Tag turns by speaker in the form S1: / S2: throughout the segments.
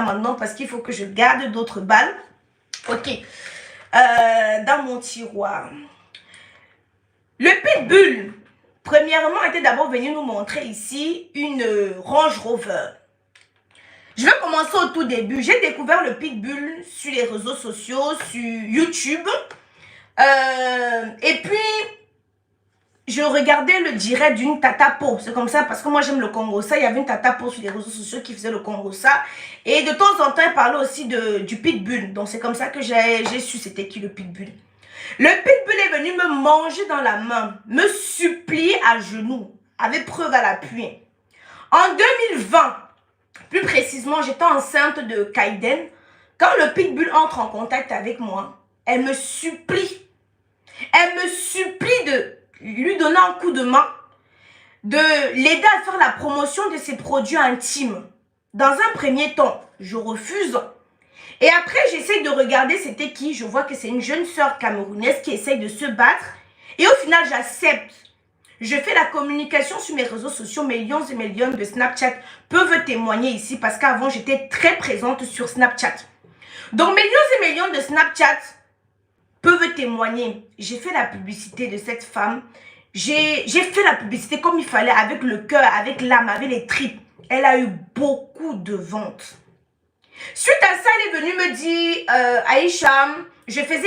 S1: maintenant parce qu'il faut que je garde d'autres balles. Ok. Dans mon tiroir. Le Pitbull, premièrement, était d'abord venu nous montrer ici une Range Rover. Je vais commencer au tout début. J'ai découvert le Pitbull sur les réseaux sociaux, sur YouTube. Et puis, je regardais le direct d'une Tata Po. C'est comme ça parce que moi j'aime le Congossa. Il y avait une Tata Po sur les réseaux sociaux qui faisait le Congossa. Et de temps en temps, elle parlait aussi du Pitbull. Donc c'est comme ça que j'ai su c'était qui le Pitbull. Le Pitbull est venu me manger dans la main, me supplier à genoux, avec preuve à l'appui. En 2020, plus précisément, j'étais enceinte de Kaiden. Quand le Pitbull entre en contact avec moi, elle me supplie. Elle me supplie de lui donner un coup de main, de l'aider à faire la promotion de ses produits intimes. Dans un premier temps, je refuse. Et après, j'essaie de regarder c'était qui. Je vois que c'est une jeune sœur camerounaise qui essaye de se battre. Et au final, j'accepte. Je fais la communication sur mes réseaux sociaux. Mes lions et mes lions de Snapchat peuvent témoigner ici parce qu'avant, j'étais très présente sur Snapchat. Donc, mes lions et mes lions de Snapchat peuvent témoigner. J'ai fait la publicité de cette femme. J'ai fait la publicité comme il fallait, avec le cœur, avec l'âme, avec les tripes. Elle a eu beaucoup de ventes. Suite à ça, elle est venue me dire, Aïcha, je faisais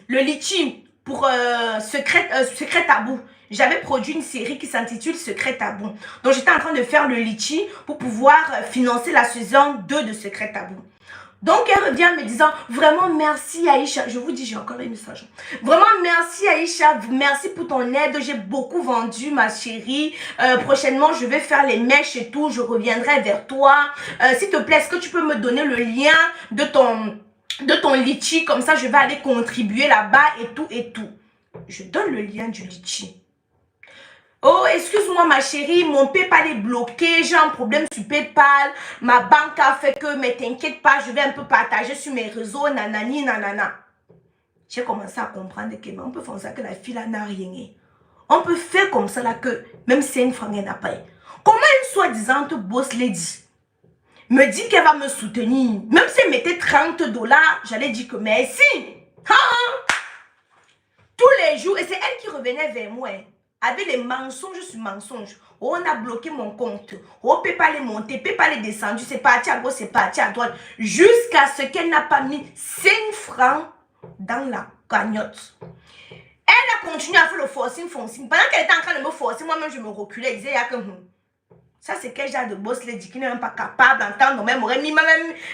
S1: le litchi pour Secret Tabou. J'avais produit une série qui s'intitule Secret Tabou. Donc, j'étais en train de faire le litchi pour pouvoir financer la saison 2 de Secret Tabou. Donc, elle revient en me disant, vraiment merci Aïcha. Je vous dis, j'ai encore un message. Vraiment merci Aïcha, merci pour ton aide. J'ai beaucoup vendu ma chérie. Prochainement, je vais faire les mèches et tout. Je reviendrai vers toi. S'il te plaît, est-ce que tu peux me donner le lien de ton litchi? Comme ça, je vais aller contribuer là-bas et tout et tout. Je donne le lien du litchi. Oh, excuse-moi ma chérie, mon PayPal est bloqué, j'ai un problème sur PayPal, ma banque a fait que, mais t'inquiète pas, je vais un peu partager sur mes réseaux, nanani, nanana. J'ai commencé à comprendre que, on peut faire ça que la fille là n'a rien. On peut faire comme ça là que, même si une franc n'a pas. Comment une soi-disant boss lady me dit qu'elle va me soutenir, même si elle mettait $30, j'allais dire que merci. Hein? Tous les jours, et c'est elle qui revenait vers moi. Avec les mensonges sur mensonges. Oh, on a bloqué mon compte. Oh, PayPal est monté, PayPal est descendu. C'est parti à gauche, c'est parti à droite. Jusqu'à ce qu'elle n'a pas mis 5 francs dans la cagnotte. Elle a continué à faire le forcing. Pendant qu'elle était en train de me forcer, moi-même, je me reculais. Je disais, ça, c'est quel genre de boss lady qui n'est même pas capable d'entendre. Même aurait mis même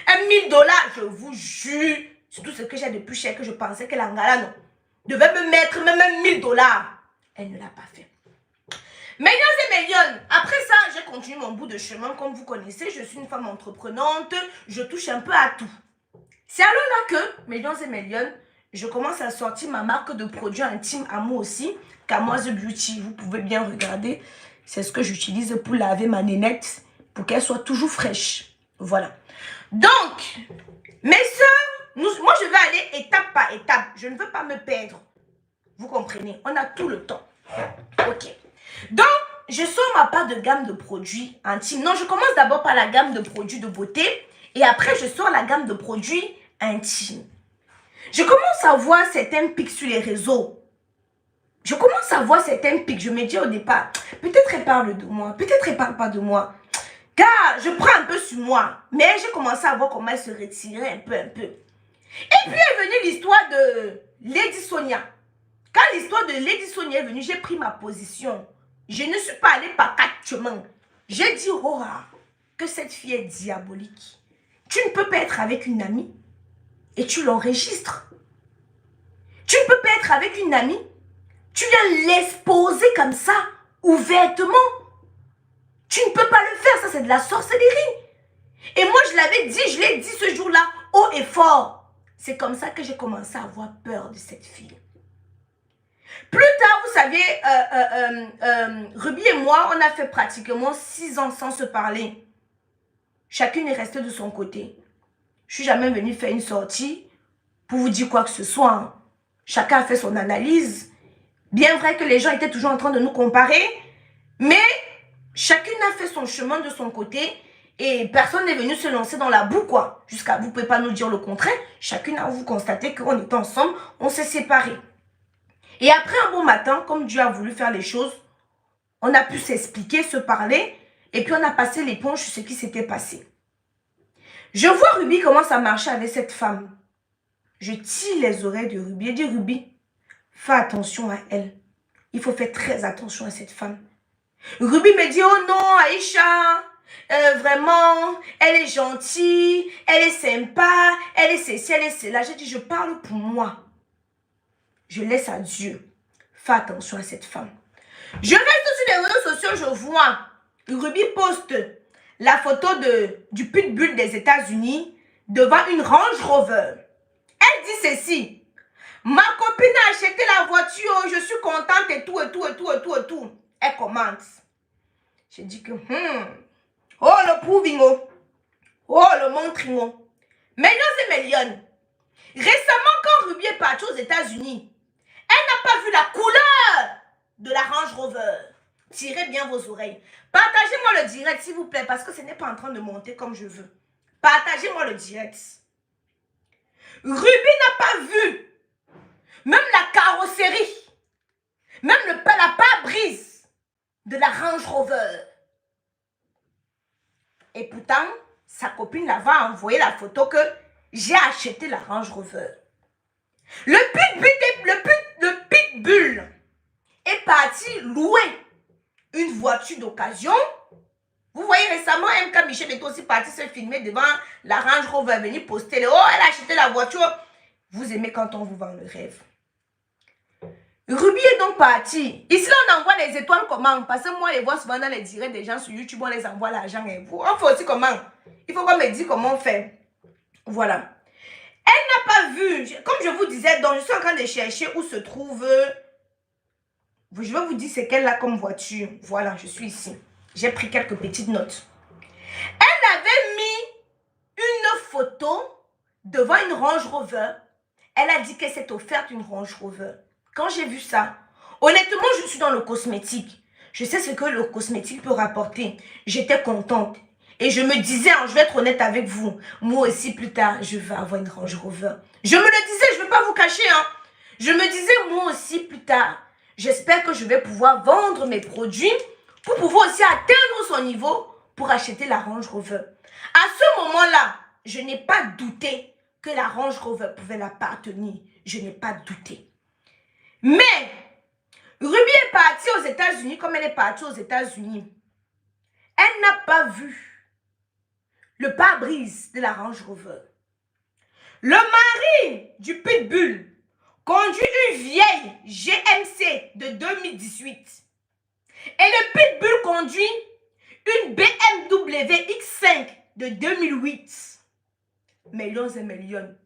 S1: $1000. Je vous jure. C'est tout ce que j'ai de plus cher que je pensais que l'Angala, non, devait me mettre même $1000. Elle ne l'a pas fait. Millions et millions. Après ça, j'ai continué mon bout de chemin. Comme vous connaissez, je suis une femme entreprenante. Je touche un peu à tout. C'est alors là que, millions et millions, je commence à sortir ma marque de produits intimes à moi aussi. Kamoise Beauty. Vous pouvez bien regarder. C'est ce que j'utilise pour laver ma nénette. Pour qu'elle soit toujours fraîche. Voilà. Donc, mes soeurs, moi je vais aller étape par étape. Je ne veux pas me perdre. Vous comprenez? On a tout le temps. Ok. Donc, je sors ma part de gamme de produits intimes. Non, je commence d'abord par la gamme de produits de beauté. Et après, je sors la gamme de produits intimes. Je commence à voir certains pics sur les réseaux. Je commence à voir certains pics. Je me dis au départ, peut-être elle parle de moi. Peut-être elle parle pas de moi. Car je prends un peu sur moi. Mais j'ai commencé à voir comment elle se retirait un peu. Et puis est venue l'histoire de Lady Sonia. Quand l'histoire de Lady Sonia est venue, j'ai pris ma position. Je ne suis pas allée par 4 chemins. J'ai dit, oh, que cette fille est diabolique. Tu ne peux pas être avec une amie et tu l'enregistres. Tu ne peux pas être avec une amie. Tu viens l'exposer comme ça, ouvertement. Tu ne peux pas le faire, ça c'est de la sorcellerie. Et moi je l'avais dit, je l'ai dit ce jour-là, haut et fort. C'est comme ça que j'ai commencé à avoir peur de cette fille. Plus tard, vous savez, Ruby et moi, on a fait pratiquement 6 ans sans se parler. Chacune est restée de son côté. Je suis jamais venue faire une sortie pour vous dire quoi que ce soit. Hein. Chacun a fait son analyse. Bien vrai que les gens étaient toujours en train de nous comparer, mais chacune a fait son chemin de son côté Et personne n'est venu se lancer dans la boue, quoi. Jusqu'à vous ne pouvez pas nous dire le contraire. Chacune a vous constaté qu'on était ensemble, on s'est séparés. Et après un bon matin, comme Dieu a voulu faire les choses, on a pu s'expliquer, se parler, et puis on a passé l'éponge sur ce qui s'était passé. Je vois Ruby commence à marcher avec cette femme. Je tire les oreilles de Ruby et dis, Ruby, fais attention à elle. Il faut faire très attention à cette femme. Ruby me dit, oh non, Aïcha, vraiment, elle est gentille, elle est sympa, elle est ceci, elle est cela. J'ai dit, je parle pour moi. Je laisse à Dieu. Fais attention à cette femme. Je reste sur les réseaux sociaux, je vois Ruby poste la photo du pitbull des États-Unis devant une Range Rover. Elle dit ceci. Ma copine a acheté la voiture, je suis contente et tout, et tout, et tout, et tout, et tout. Elle commente. J'ai dit que, oh le prouvingo, oh le montringo. Millions et millions. Récemment, quand Ruby est partie aux États-Unis, elle n'a pas vu la couleur de la Range Rover. Tirez bien vos oreilles. Partagez-moi le direct, s'il vous plaît, parce que ce n'est pas en train de monter comme je veux. Partagez-moi le direct. Ruby n'a pas vu même la carrosserie, même la pare-brise de la Range Rover. Et pourtant, sa copine l'avait envoyé la photo que j'ai acheté la Range Rover. Le pitbull est parti louer une voiture d'occasion. Vous voyez récemment, MK Michel est aussi parti se filmer devant la Range Rover, venir poster. Oh, elle a acheté la voiture. Vous aimez quand on vous vend le rêve. Ruby est donc parti. Ici, là, on envoie les étoiles comment? Parce que moi, je les vois souvent dans les directs des gens sur YouTube, on les envoie l'argent. Et vous, on fait aussi comment? Il faut qu'on me dise comment on fait. Voilà. Elle n'a pas vu, comme je vous disais, donc je suis en train de chercher où se trouve. Je vais vous dire c'est qu'elle a comme voiture. Voilà, je suis ici. J'ai pris quelques petites notes. Elle avait mis une photo devant une Range Rover. Elle a dit qu'elle s'est offerte une Range Rover. Quand j'ai vu ça, honnêtement, je suis dans le cosmétique. Je sais ce que le cosmétique peut rapporter. J'étais contente. Et je me disais, je vais être honnête avec vous, moi aussi plus tard, je vais avoir une Range Rover. Je me le disais, je ne vais pas vous cacher. Je me disais, moi aussi plus tard, j'espère que je vais pouvoir vendre mes produits pour pouvoir aussi atteindre son niveau pour acheter la Range Rover. À ce moment-là, je n'ai pas douté que la Range Rover pouvait l'appartenir. Je n'ai pas douté. Mais, Ruby est partie aux États-Unis comme elle est partie aux États-Unis. Elle n'a pas vu le pare-brise de la Range Rover. Le mari du pitbull conduit une vieille GMC de 2018. Et le pitbull conduit une BMW X5 de 2008. Millions et millions.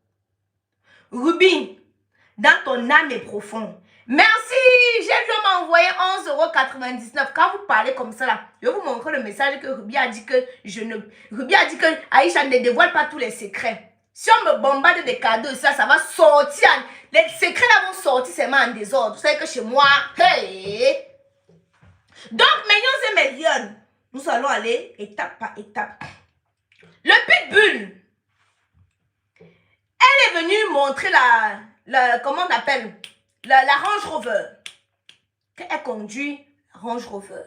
S1: Ruby, dans ton âme est profond. Merci, j'ai vu m'envoyer 11,99 € Quand vous parlez comme ça, là, je vais vous montrer le message que Ruby a dit que Ruby a dit que Aïcha ne dévoile pas tous les secrets. Si on me bombarde des cadeaux, ça va sortir. Les secrets là vont sortir seulement en désordre. Vous savez que chez moi, hey. Donc, millions et millions, nous allons aller étape par étape. Le pitbull, elle est venue montrer comment on appelle, la Range Rover. Elle conduit la Range Rover.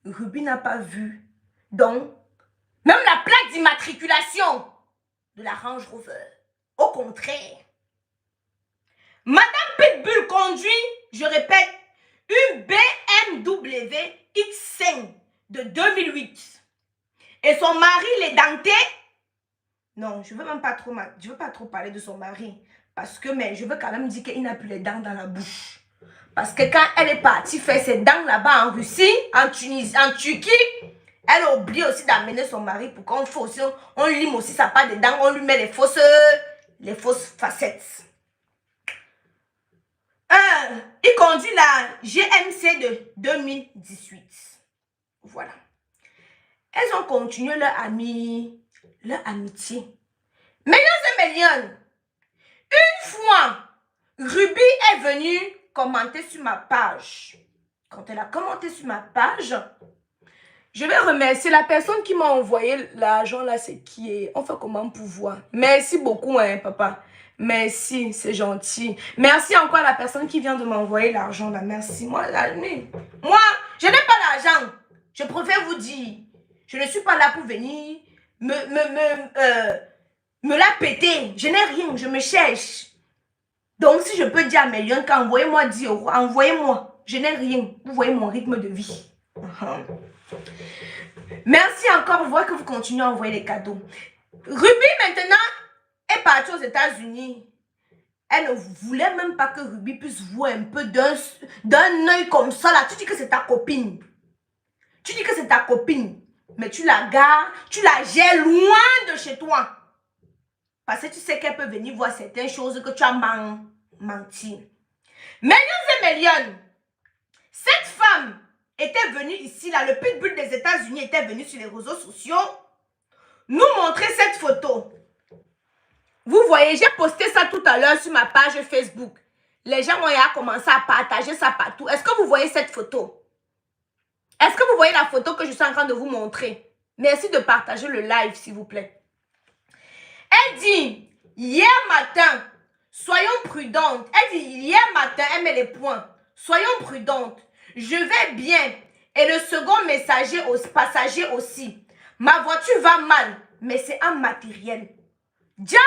S1: Ruby n'a pas vu. Donc, même la plaque d'immatriculation de la Range Rover. Au contraire. Madame Pitbull conduit, je répète, une BMW X5 de 2008. Et son mari, l'édenté. Non, je ne veux pas trop parler de son mari. Parce que, mais je veux quand même dire qu'il n'a plus les dents dans la bouche. Parce que quand elle est partie faire ses dents là-bas en Russie, en Tunisie, en Turquie, elle a oublié aussi d'amener son mari pour qu'on fasse, on lime aussi sa part de dents, on lui met les fausses facettes. Il conduit la GMC de 2018. Voilà. Elles ont continué leur amitié. Millions et millions. Une fois, Ruby est venue commenter sur ma page. Quand elle a commenté sur ma page, Je vais remercier la personne qui m'a envoyé l'argent là, c'est qui est. On fait comment pour voir. Merci beaucoup, hein, papa. Merci, c'est gentil. Merci encore à la personne qui vient de m'envoyer l'argent là. Merci. Moi, je n'ai pas d'argent. Je préfère vous dire. Je ne suis pas là pour venir me la péter. Je n'ai rien, je me cherche. Donc, si je peux dire à mes lions qu'envoyez-moi 10 euros, envoyez-moi. Je n'ai rien. Vous voyez mon rythme de vie. Merci encore. Vous voyez que vous continuez à envoyer les cadeaux. Ruby, maintenant, est partie aux États-Unis. Elle ne voulait même pas que Ruby puisse voir un peu d'un œil comme ça. Là. Tu dis que c'est ta copine. Tu dis que c'est ta copine. Mais tu la gardes, tu la gères loin de chez toi. Parce que tu sais qu'elle peut venir voir certaines choses que tu as menti. Mesdames et messieurs, cette femme était venue ici, là, le pitbull des États-Unis était venu sur les réseaux sociaux nous montrer cette photo. Vous voyez, j'ai posté ça tout à l'heure sur ma page Facebook. Les gens ont commencé à partager ça partout. Est-ce que vous voyez cette photo? Est-ce que vous voyez la photo que je suis en train de vous montrer? Merci de partager le live, s'il vous plaît. Elle dit, hier matin, soyons prudentes. Elle dit, hier matin, elle met les points. Soyons prudentes. Je vais bien. Et le second passager aussi. Ma voiture va mal, mais c'est un matériel. Déjà,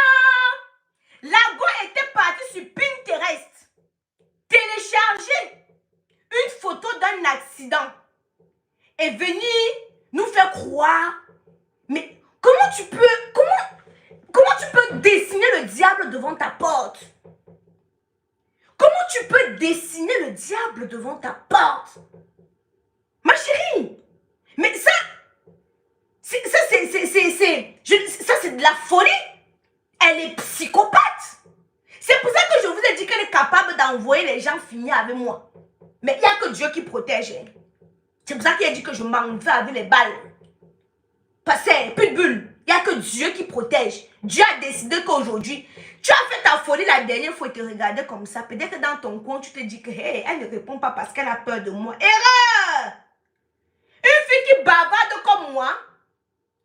S1: la go était partie sur Pinterest. Télécharger une photo d'un accident. Et venir nous faire croire. Mais comment tu peux dessiner le diable devant ta porte? Comment tu peux dessiner le diable devant ta porte? Ma chérie, mais ça c'est de la folie. Elle est psychopathe. C'est pour ça que je vous ai dit qu'elle est capable d'envoyer les gens finir avec moi. Mais il n'y a que Dieu qui protège. C'est pour ça qu'il a dit que je m'en vais avec les balles. Parce que plus de bulles. Il n'y a que Dieu qui protège. Dieu a décidé qu'aujourd'hui, tu as fait ta folie la dernière fois et te regarder comme ça. Peut-être que dans ton coin, tu te dis que hey, elle ne répond pas parce qu'elle a peur de moi. Erreur! Une fille qui bavarde comme moi,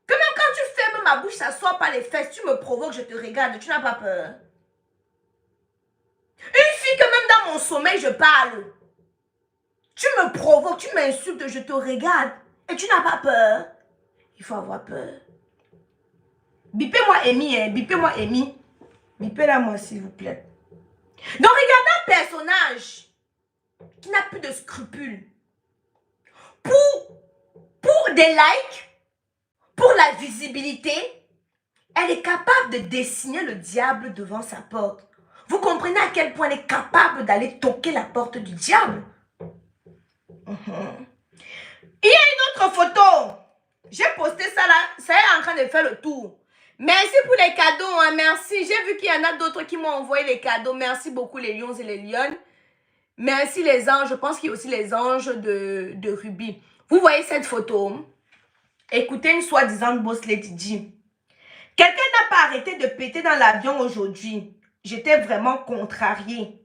S1: que même quand tu fermes ma bouche, ça sort par les fesses, tu me provoques, je te regarde, tu n'as pas peur. Une fille que même dans mon sommeil, je parle. Tu me provoques, tu m'insultes, je te regarde et tu n'as pas peur. Il faut avoir peur. Bipez-moi Amy, hein. Bipez-moi Amy. Bipez-la moi, s'il vous plaît. Donc, regardez un personnage qui n'a plus de scrupules. Pour des likes, pour la visibilité, elle est capable de dessiner le diable devant sa porte. Vous comprenez à quel point elle est capable d'aller toquer la porte du diable? Il y a une autre photo. J'ai posté ça là. Ça est en train de faire le tour. Merci pour les cadeaux. Hein, merci. J'ai vu qu'il y en a d'autres qui m'ont envoyé les cadeaux. Merci beaucoup les lions et les lionnes. Merci les anges. Je pense qu'il y a aussi les anges de Ruby. Vous voyez cette photo? Écoutez une soi-disant boss lady dit. Quelqu'un n'a pas arrêté de péter dans l'avion aujourd'hui. J'étais vraiment contrariée.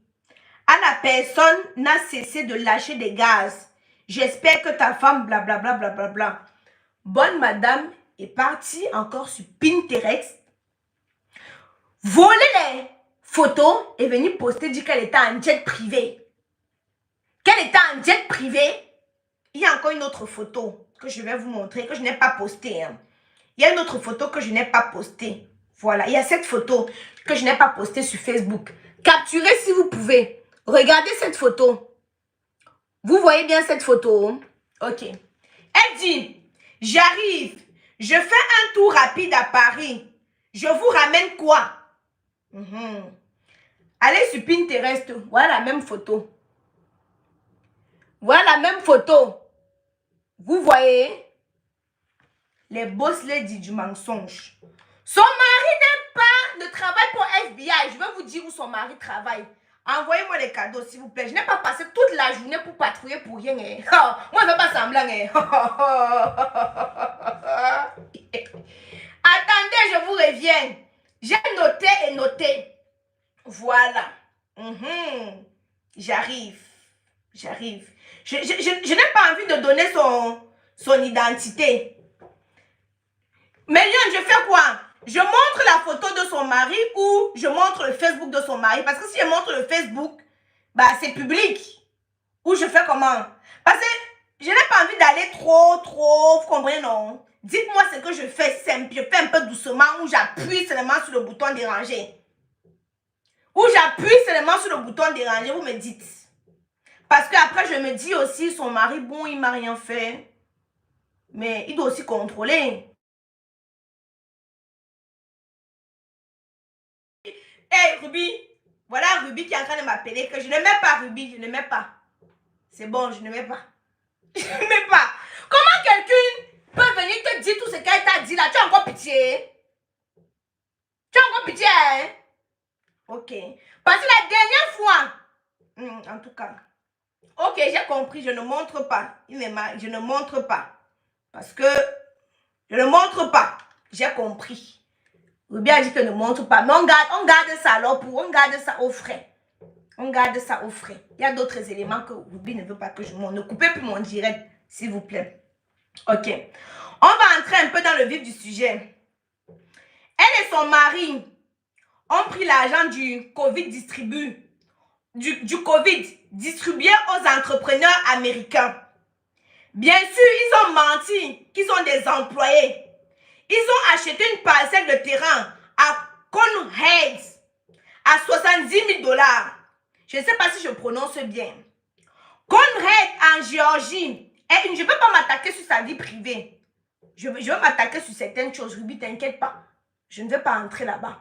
S1: À la personne n'a cessé de lâcher des gaz. J'espère que ta femme blablabla blablabla. Bonne madame est partie encore sur Pinterest. Voler les photos et venir poster, dire qu'elle était en jet privé. Qu'elle était en jet privé. Il y a encore une autre photo que je vais vous montrer, que je n'ai pas postée. Hein. Il y a une autre photo que je n'ai pas postée. Voilà, il y a cette photo que je n'ai pas postée sur Facebook. Capturez si vous pouvez. Regardez cette photo. Vous voyez bien cette photo? Ok. Elle dit, j'arrive. Je fais un tour rapide à Paris. Je vous ramène quoi? Allez sur Pinterest. Voilà la même photo. Voilà la même photo. Vous voyez? Les boss lady du mensonge. Son mari ne travaille pour FBI. Je vais vous dire où son mari travaille. Envoyez-moi les cadeaux, s'il vous plaît. Je n'ai pas passé toute la journée pour patrouiller pour rien. Hein. Moi, je ne fais pas semblant. Hein. Attendez, je vous reviens. J'ai noté et noté. Voilà. J'arrive. Je n'ai pas envie de donner son identité. Mais Lyon, je fais quoi? Je montre la photo de son mari ou je montre le Facebook de son mari? Parce que si je montre le Facebook, bah c'est public. Ou je fais comment? Parce que je n'ai pas envie d'aller trop, vous comprenez, non? Dites-moi ce que je fais simple. Je fais un peu doucement ou j'appuie seulement sur le bouton déranger. Ou j'appuie seulement sur le bouton déranger, vous me dites. Parce qu'après, je me dis aussi, son mari, bon, il m'a rien fait. Mais il doit aussi contrôler. Hey, Ruby, voilà Ruby qui est en train de m'appeler, que je ne mets pas Ruby, je ne mets pas. C'est bon, je ne mets pas. Je ne mets pas. Comment quelqu'un peut venir te dire tout ce qu'elle t'a dit là? Tu as encore pitié? Tu as encore pitié, hein? Ok. Parce que la dernière fois, en tout cas, ok, j'ai compris, je ne montre pas. Je ne montre pas. Parce que je ne montre pas. J'ai compris. Ruby a dit que ne montre pas. Mais on garde ça alors on garde ça au frais. On garde ça au frais. Il y a d'autres éléments que Ruby ne veut pas que je montre. Ne coupez plus mon direct, s'il vous plaît. Ok. On va entrer un peu dans le vif du sujet. Elle et son mari ont pris l'argent du Covid du Covid distribué aux entrepreneurs américains. Bien sûr, ils ont menti qu'ils sont des employés. Ils ont acheté une parcelle de terrain à Conhead à 70 000 $. Je ne sais pas si je prononce bien. Conhead en Géorgie. Et je ne peux pas m'attaquer sur sa vie privée. Je veux m'attaquer sur certaines choses. Ruby, t'inquiète pas. Je ne vais pas entrer là-bas.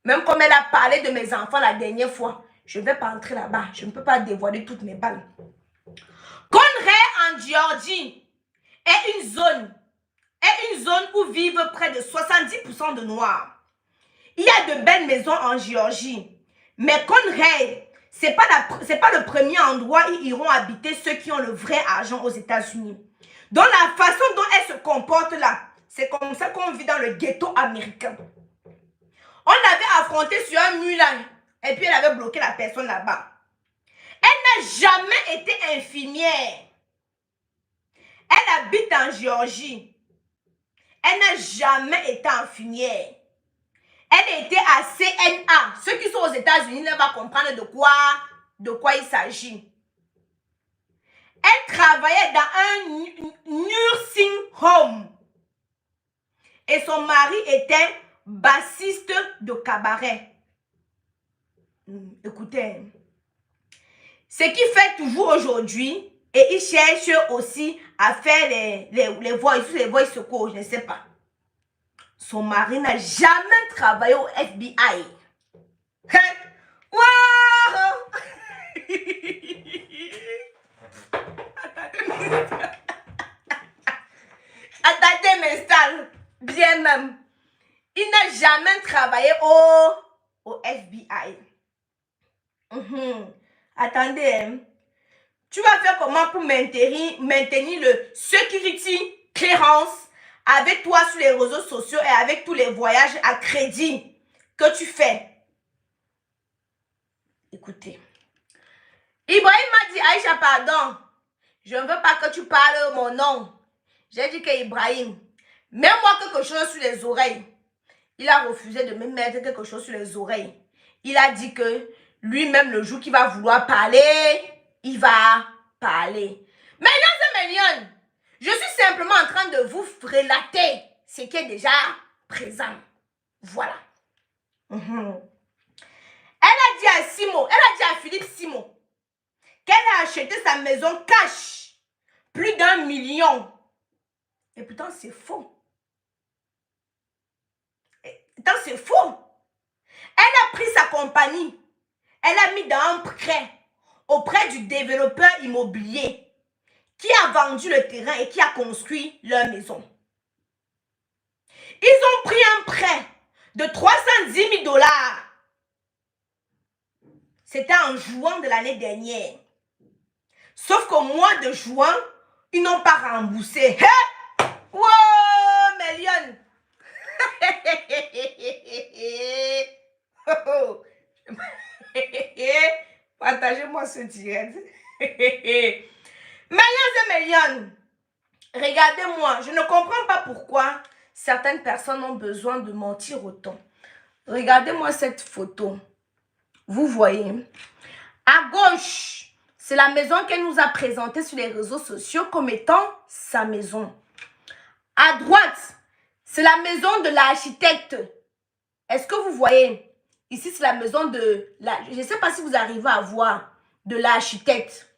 S1: Même comme elle a parlé de mes enfants la dernière fois, je ne vais pas entrer là-bas. Je ne peux pas dévoiler toutes mes balles. Conhead en Géorgie est une zone où vivent près de 70% de Noirs. Il y a de belles maisons en Géorgie. Mais Conhead, ce n'est pas le premier endroit où iront habiter ceux qui ont le vrai argent aux États-Unis. Donc la façon dont elle se comporte là, c'est comme ça qu'on vit dans le ghetto américain. On l'avait affronté sur un mur là, et puis elle avait bloqué la personne là-bas. Elle n'a jamais été infirmière. Elle habite en Géorgie. Elle n'a jamais été infirmière. Elle était à CNA. Ceux qui sont aux États-Unis ne vont comprendre de quoi il s'agit. Elle travaillait dans un nursing home. Et son mari était bassiste de cabaret. Écoutez, ce qu'il fait toujours aujourd'hui, et il cherche aussi à faire les voice secours, je ne sais pas. Son mari n'a jamais travaillé au FBI. Hein? Wow! Attendez, m'installe. Bien même. Il n'a jamais travaillé au FBI. Attendez, hein. Tu vas faire comment pour maintenir le security clearance avec toi sur les réseaux sociaux et avec tous les voyages à crédit que tu fais? Écoutez. Ibrahim m'a dit, Aïcha, pardon. Je ne veux pas que tu parles mon nom. J'ai dit que Ibrahim, mets-moi quelque chose sur les oreilles. Il a refusé de me mettre quelque chose sur les oreilles. Il a dit que lui-même, le jour qu'il va vouloir parler, il va parler. Millions, je suis simplement en train de vous relater ce qui est déjà présent. Voilà. Elle a dit à Simon, elle a dit à Philippe Simon qu'elle a acheté sa maison cash, plus d'1 million. Et pourtant, c'est faux. Pourtant, c'est faux. Elle a pris sa compagnie, elle a mis dans un prêt auprès du développeur immobilier qui a vendu le terrain et qui a construit leur maison. Ils ont pris un prêt de 310 000 $. C'était en juin de l'année dernière. Sauf qu'au mois de juin, ils n'ont pas remboursé. Hein? Wow, Méliane! Partagez-moi ce direct. Méliane et Méliane, Regardez-moi, je ne comprends pas pourquoi certaines personnes ont besoin de mentir autant. Regardez-moi cette photo. Vous voyez, à gauche, c'est la maison qu'elle nous a présentée sur les réseaux sociaux comme étant sa maison. À droite, c'est la maison de l'architecte. Est-ce que vous voyez? Ici, c'est la maison de... je ne sais pas si vous arrivez à voir de l'architecte.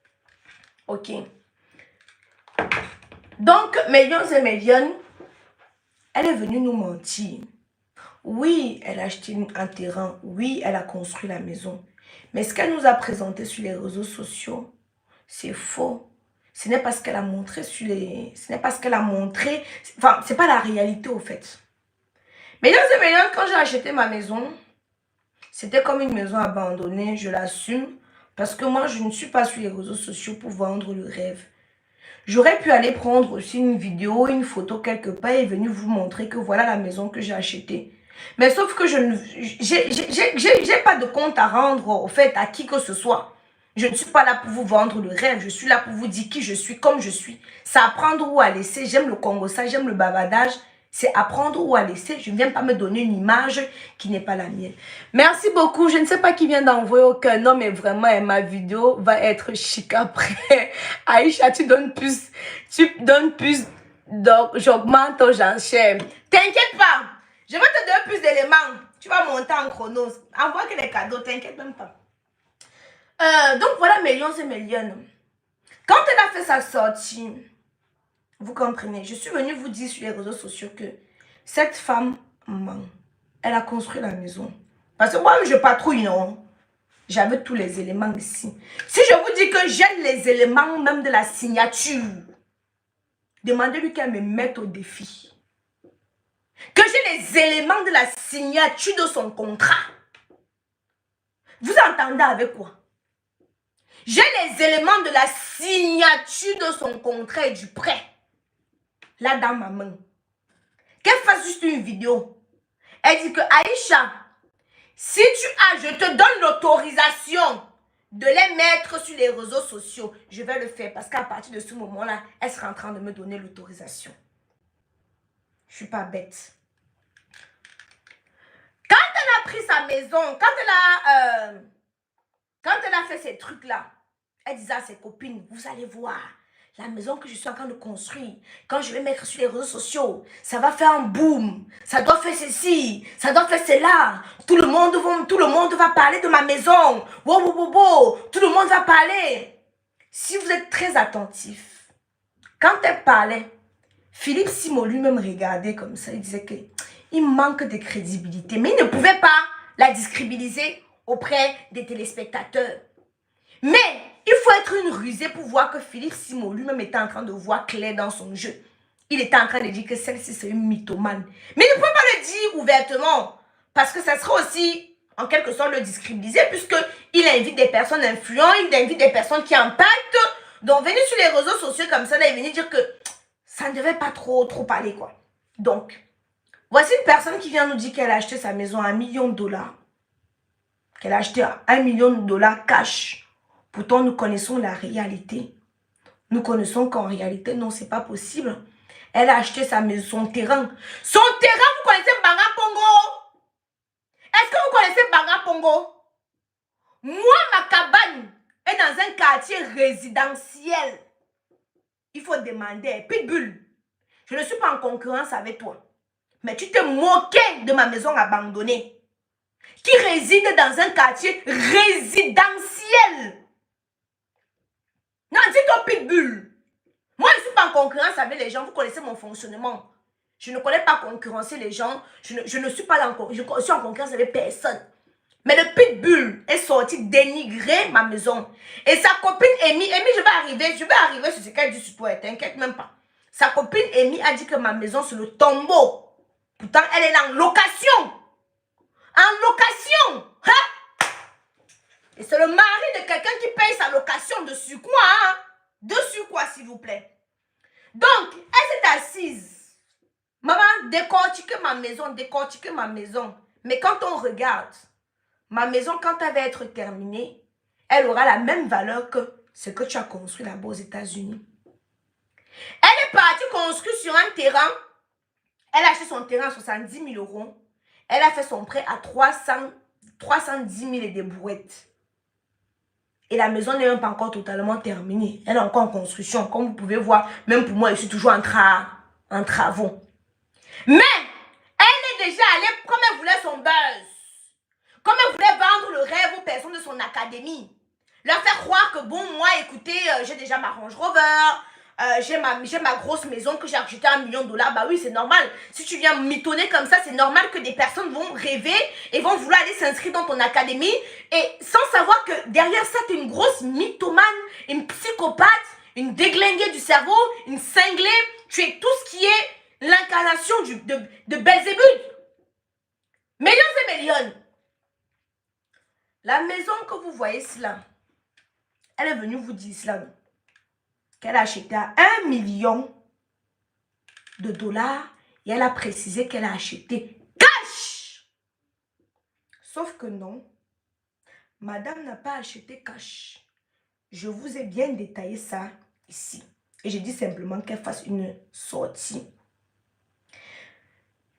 S1: Ok. Donc, millions et millions, elle est venue nous mentir. Oui, elle a acheté un terrain. Oui, elle a construit la maison. Mais ce qu'elle nous a présenté sur les réseaux sociaux, c'est faux. Ce n'est pas ce qu'elle a montré sur les... Ce n'est pas ce qu'elle a montré. Enfin, c'est pas la réalité au fait. Mesdames et messieurs, quand j'ai acheté ma maison, c'était comme une maison abandonnée, je l'assume. Parce que moi, je ne suis pas sur les réseaux sociaux pour vendre le rêve. J'aurais pu aller prendre aussi une vidéo, une photo quelque part et venir vous montrer que voilà la maison que j'ai achetée. Mais sauf que je n'ai pas de compte à rendre au fait à qui que ce soit. Je ne suis pas là pour vous vendre le rêve. Je suis là pour vous dire qui je suis, comme je suis. C'est à prendre ou à laisser. J'aime le Congo, ça, j'aime le bavardage. C'est à prendre ou à laisser. Je ne viens pas me donner une image qui n'est pas la mienne. Merci beaucoup. Je ne sais pas qui vient d'envoyer aucun nom, mais vraiment, ma vidéo va être chic après. Aïcha, tu donnes plus. Donc, j'augmente, j'enchaîne. T'inquiète pas. Je vais te donner plus d'éléments. Tu vas monter en chrono. Envoie que les cadeaux, t'inquiète même pas. Donc voilà, millions et millions. Quand elle a fait sa sortie, vous comprenez, je suis venue vous dire sur les réseaux sociaux que cette femme ment. Elle a construit la maison. Parce que moi, je patrouille, non? J'avais tous les éléments ici. Si je vous dis que j'ai les éléments même de la signature, demandez-lui qu'elle me mette au défi. Que j'ai les éléments de la signature de son contrat. Vous entendez avec quoi? J'ai les éléments de la signature de son contrat et du prêt. Là dans ma main. Qu'elle fasse juste une vidéo. Elle dit que Aïcha, si tu as, je te donne l'autorisation de les mettre sur les réseaux sociaux. Je vais le faire parce qu'à partir de ce moment-là, elle sera en train de me donner l'autorisation. Je ne suis pas bête. Quand elle a pris sa maison, quand elle a fait ces trucs-là, elle disait à ses copines, vous allez voir, la maison que je suis en train de construire, quand je vais mettre sur les réseaux sociaux, ça va faire un boom, ça doit faire ceci, ça doit faire cela, tout le monde va parler de ma maison, wow, wow, wow, wow, tout le monde va parler. Si vous êtes très attentif, quand elle parlait, Philippe Simon lui-même regardait comme ça, il disait qu'il manque de crédibilité, mais il ne pouvait pas la discrédibiliser auprès des téléspectateurs. Mais il faut être une rusée pour voir que Philippe Simon lui-même était en train de voir clair dans son jeu. Il était en train de dire que celle-ci c'est une mythomane. Mais il ne peut pas le dire ouvertement. Parce que ça sera aussi en quelque sorte le discrédibiliser puisqu'il invite des personnes influentes, il invite des personnes qui impactent. Donc venir sur les réseaux sociaux comme ça, là, et venir dire que ça ne devait pas trop parler quoi. Donc, voici une personne qui vient nous dire qu'elle a acheté sa maison à $1 million. Qu'elle a acheté à $1 million cash. Pourtant, nous connaissons la réalité. Nous connaissons qu'en réalité, non, c'est pas possible. Elle a acheté sa maison, son terrain. Son terrain, vous connaissez Banga Pongo? Est-ce que vous connaissez Banga Pongo? Moi, ma cabane est dans un quartier résidentiel. Il faut demander. Pitbull, je ne suis pas en concurrence avec toi. Mais tu te moquais de ma maison abandonnée. Qui réside dans un quartier résidentiel. Non, dis-toi Pitbull. Moi, je ne suis pas en concurrence avec les gens. Vous connaissez mon fonctionnement. Je ne connais pas concurrencer les gens. Je ne suis pas là encore. Je suis en concurrence avec personne. Mais le Pitbull est sorti dénigrer ma maison. Et sa copine Amy, je vais arriver sur ce qu'elle dit sur toi. T'inquiète même pas. Sa copine Amy a dit que ma maison c'est le tombeau. Pourtant, elle est en location. En location. Hein? Et c'est le mari de quelqu'un qui paye sa location dessus quoi, hein? Dessus quoi, s'il vous plaît? Donc, elle s'est assise. Maman, décortiquez ma maison. Mais quand on regarde, ma maison, quand elle va être terminée, elle aura la même valeur que ce que tu as construit là-bas aux États-Unis. Elle est partie construire sur un terrain. Elle a acheté son terrain à 70 000 euros. Elle a fait son prêt à 310 000 et des brouettes. Et la maison n'est même pas encore totalement terminée. Elle est encore en construction. Comme vous pouvez voir, même pour moi, je suis toujours en travaux. Mais, elle est déjà allée, comme elle voulait son buzz. Comme elle voulait vendre le rêve aux personnes de son académie. Leur faire croire que, bon, moi, écoutez, j'ai déjà ma Range Rover, j'ai ma grosse maison que j'ai achetée à $1 million. Bah oui, c'est normal. Si tu viens mitonner comme ça, c'est normal que des personnes vont rêver et vont vouloir aller s'inscrire dans ton académie. Et sans savoir que derrière ça, tu es une grosse mythomane, une psychopathe, une déglinguée du cerveau, une cinglée. Tu es tout ce qui est l'incarnation de Belzébuth. Millions et millions. La maison que vous voyez cela, elle est venue vous dire cela, qu'elle a acheté à $1 million et elle a précisé qu'elle a acheté cash. Sauf que non, madame n'a pas acheté cash. Je vous ai bien détaillé ça ici. Et j'ai dit simplement qu'elle fasse une sortie.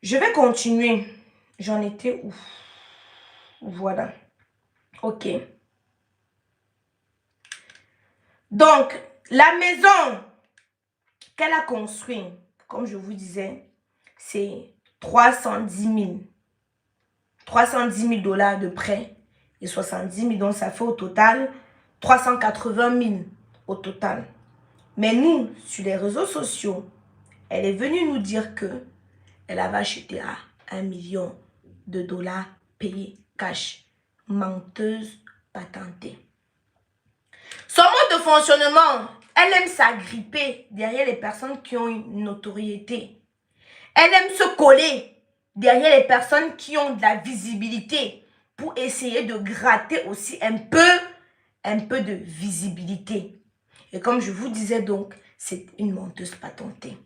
S1: Je vais continuer. J'en étais où? Voilà. Ok. Donc, la maison qu'elle a construite, comme je vous disais, c'est 310 000. 310 000 $ de prêt et 70 000. Donc, ça fait au total 380 000 au total. Mais nous, sur les réseaux sociaux, elle est venue nous dire que elle avait acheté à $1 million payé cash. Menteuse patentée. Son mode de fonctionnement, elle aime s'agripper derrière les personnes qui ont une notoriété. Elle aime se coller derrière les personnes qui ont de la visibilité pour essayer de gratter aussi un peu de visibilité. Et comme je vous disais donc, c'est une menteuse patentée.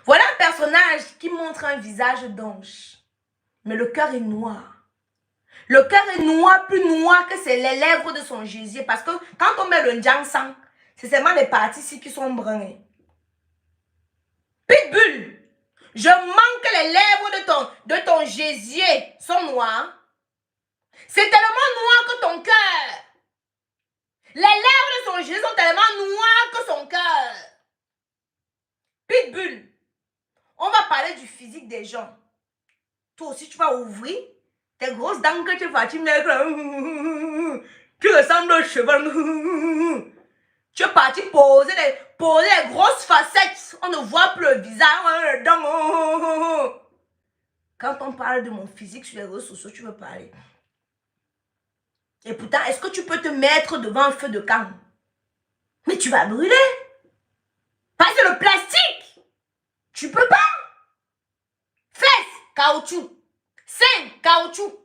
S1: Voilà un personnage qui montre un visage d'ange, mais le cœur est noir. Le cœur est noir, plus noir que c'est les lèvres de son gésier. Parce que quand on met le Jiangsang, c'est seulement les parties ici qui sont brunes. Pitbull, je manque que les lèvres de ton gésier sont noires. C'est tellement noir que ton cœur. Les lèvres de son gésier sont tellement noires que son cœur. Pitbull, on va parler du physique des gens. Toi aussi, tu vas ouvrir tes grosses dents que tu vas, tu ressembles au cheval. Tu es parti poser les grosses facettes. On ne voit plus le visage. Quand on parle de mon physique sur les réseaux sociaux, tu veux parler. Et pourtant, est-ce que tu peux te mettre devant un feu de camp? Mais tu vas brûler. Parce que le plastique, tu peux pas. Fesses, caoutchouc. Seins, caoutchouc.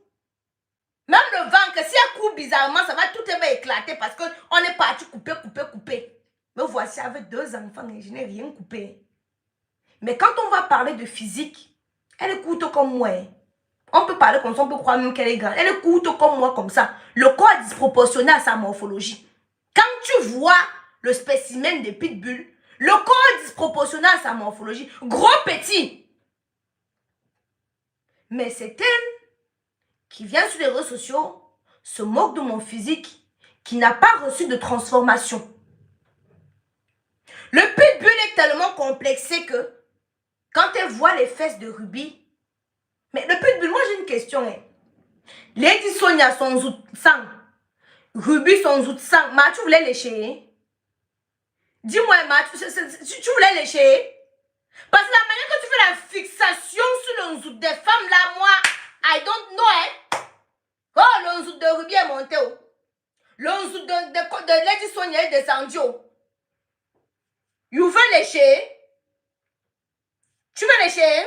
S1: Même le ventre, si elle coupe bizarrement, ça va tout éclater parce qu'on est parti couper. Me voici avec 2 enfants et je n'ai rien coupé. Mais quand on va parler de physique, elle est courte comme moi. On peut parler comme ça, on peut croire même qu'elle est grande. Elle est courte comme moi, comme ça. Le corps est disproportionné à sa morphologie. Quand tu vois le spécimen de Pitbull, le corps est disproportionné à sa morphologie. Gros, petit. Mais c'est elle qui vient sur les réseaux sociaux, se moque de mon physique, qui n'a pas reçu de transformation. Le Pitbull est tellement complexé que quand elle voit les fesses de Ruby, mais le Pitbull, moi j'ai une question. Lady Sonia, son zout sang. Ruby, son zout sang. Ma, tu voulais lécher? Dis-moi, Ma, tu voulais lécher? Parce que la manière que tu fais la fixation sur le zout des femmes, là, moi, I don't know, Oh, le zout de Ruby est monté, oh. Le zout de Lady Sonia est descendu, oh. You veux lécher? Tu veux lécher?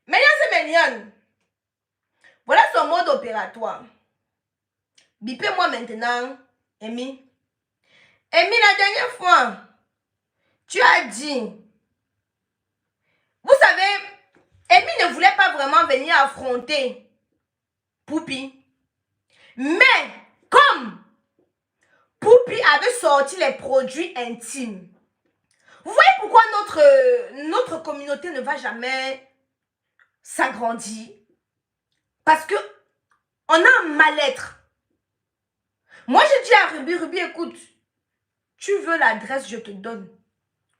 S1: Mesdames et messieurs, voilà son mode opératoire. Bipez-moi maintenant, Amy. Amy, la dernière fois, tu as dit, vous savez, Amy ne voulait pas vraiment venir affronter Poupi. Mais comme Poupi Poupi avait sorti les produits intimes. Vous voyez pourquoi notre communauté ne va jamais s'agrandir? Parce que on a un mal-être. Moi, je dis à Ruby, Ruby, écoute, tu veux l'adresse, je te donne.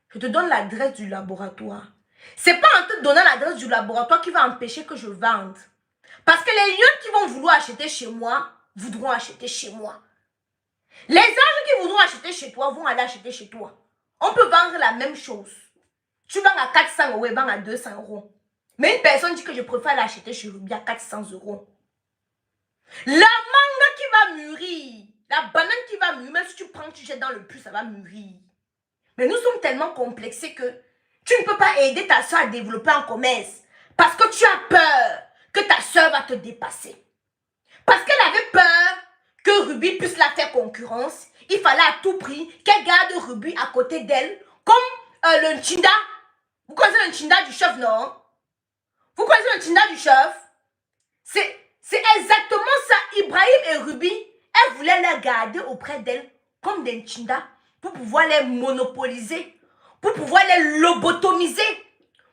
S1: Je te donne l'adresse du laboratoire. C'est pas en te donnant l'adresse du laboratoire qui va empêcher que je vende. Parce que les lions qui vont vouloir acheter chez moi, voudront acheter chez moi. Les anges qui voudront acheter chez toi, vont aller acheter chez toi. On peut vendre la même chose. Tu vends à 400 euros et vends à 200 euros. Mais une personne dit que je préfère l'acheter chez Ruby à 400 euros. La mangue qui va mûrir, la banane qui va mûrir, même si tu prends, tu jettes dans le puits, ça va mûrir. Mais nous sommes tellement complexés que tu ne peux pas aider ta soeur à développer un commerce parce que tu as peur que ta soeur va te dépasser. Parce qu'elle avait peur que Ruby puisse la faire concurrence. Il fallait à tout prix qu'elle garde Ruby à côté d'elle comme le Nchinda. Vous connaissez le Nchinda du chef, non? Vous connaissez le Nchinda du chef? C'est exactement ça. Ibrahim et Ruby, elle voulait la garder auprès d'elle comme des Nchinda pour pouvoir les monopoliser, pour pouvoir les lobotomiser,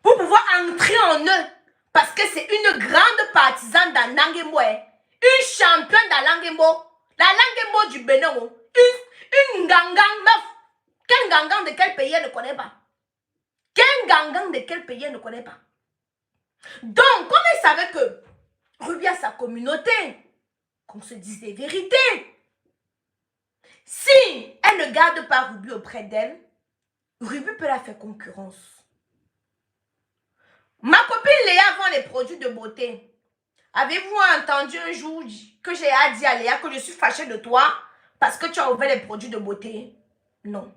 S1: pour pouvoir entrer en eux. Parce que c'est une grande partisane d'Anangembo, une championne d'Anangembo, la Langembo du Bénin, une gangang meuf. Quel gangang de quel pays elle ne connaît pas? Quel gangang de quel pays elle ne connaît pas? Donc, comme elle savait que Ruby a sa communauté, qu'on se dise des vérités, si elle ne garde pas Ruby auprès d'elle, Ruby peut la faire concurrence. Ma copine Léa vend les produits de beauté. Avez-vous entendu un jour que j'ai dit à Léa que je suis fâchée de toi parce que tu as ouvert les produits de beauté? Non.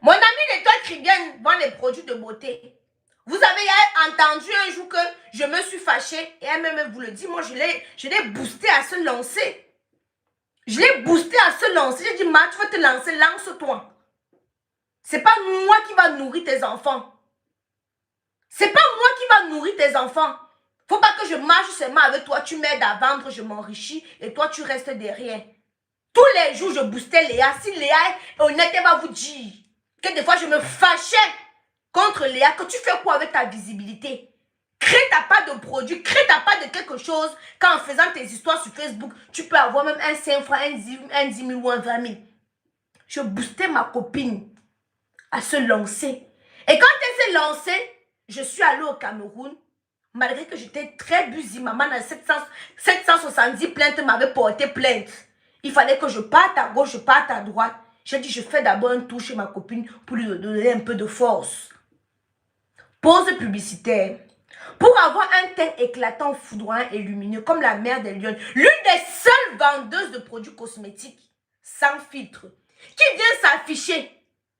S1: Mon ami l'étoile Kribienne vend les produits de beauté. Vous avez entendu un jour que je me suis fâchée et elle-même vous le dit. Moi, je l'ai boosté à se lancer. Je l'ai boosté à se lancer. J'ai dit, Ma, tu veux te lancer, lance-toi. C'est pas moi qui va nourrir tes enfants. C'est pas moi qui va nourrir tes enfants. Faut pas que je marche seulement avec toi. Tu m'aides à vendre, je m'enrichis et toi, tu restes derrière. Tous les jours, je boostais Léa. Si Léa est honnête, elle va vous dire que des fois, je me fâchais contre Léa. Que tu fais quoi avec ta visibilité? Crée ta part de produit, crée ta part de quelque chose. Quand en faisant tes histoires sur Facebook, tu peux avoir même un 5 francs, un 10 000 ou un 20 000. Je boostais ma copine à se lancer. Et quand elle s'est lancée, je suis allée au Cameroun. Malgré que j'étais très busy, maman dans 770 plaintes m'avait porté plainte. Il fallait que je parte à gauche, je parte à droite. J'ai dit, je fais d'abord un tour chez ma copine pour lui donner un peu de force. Pause publicitaire. Pour avoir un teint éclatant, foudroyant et lumineux comme la mère des lions, l'une des seules vendeuses de produits cosmétiques sans filtre, qui vient s'afficher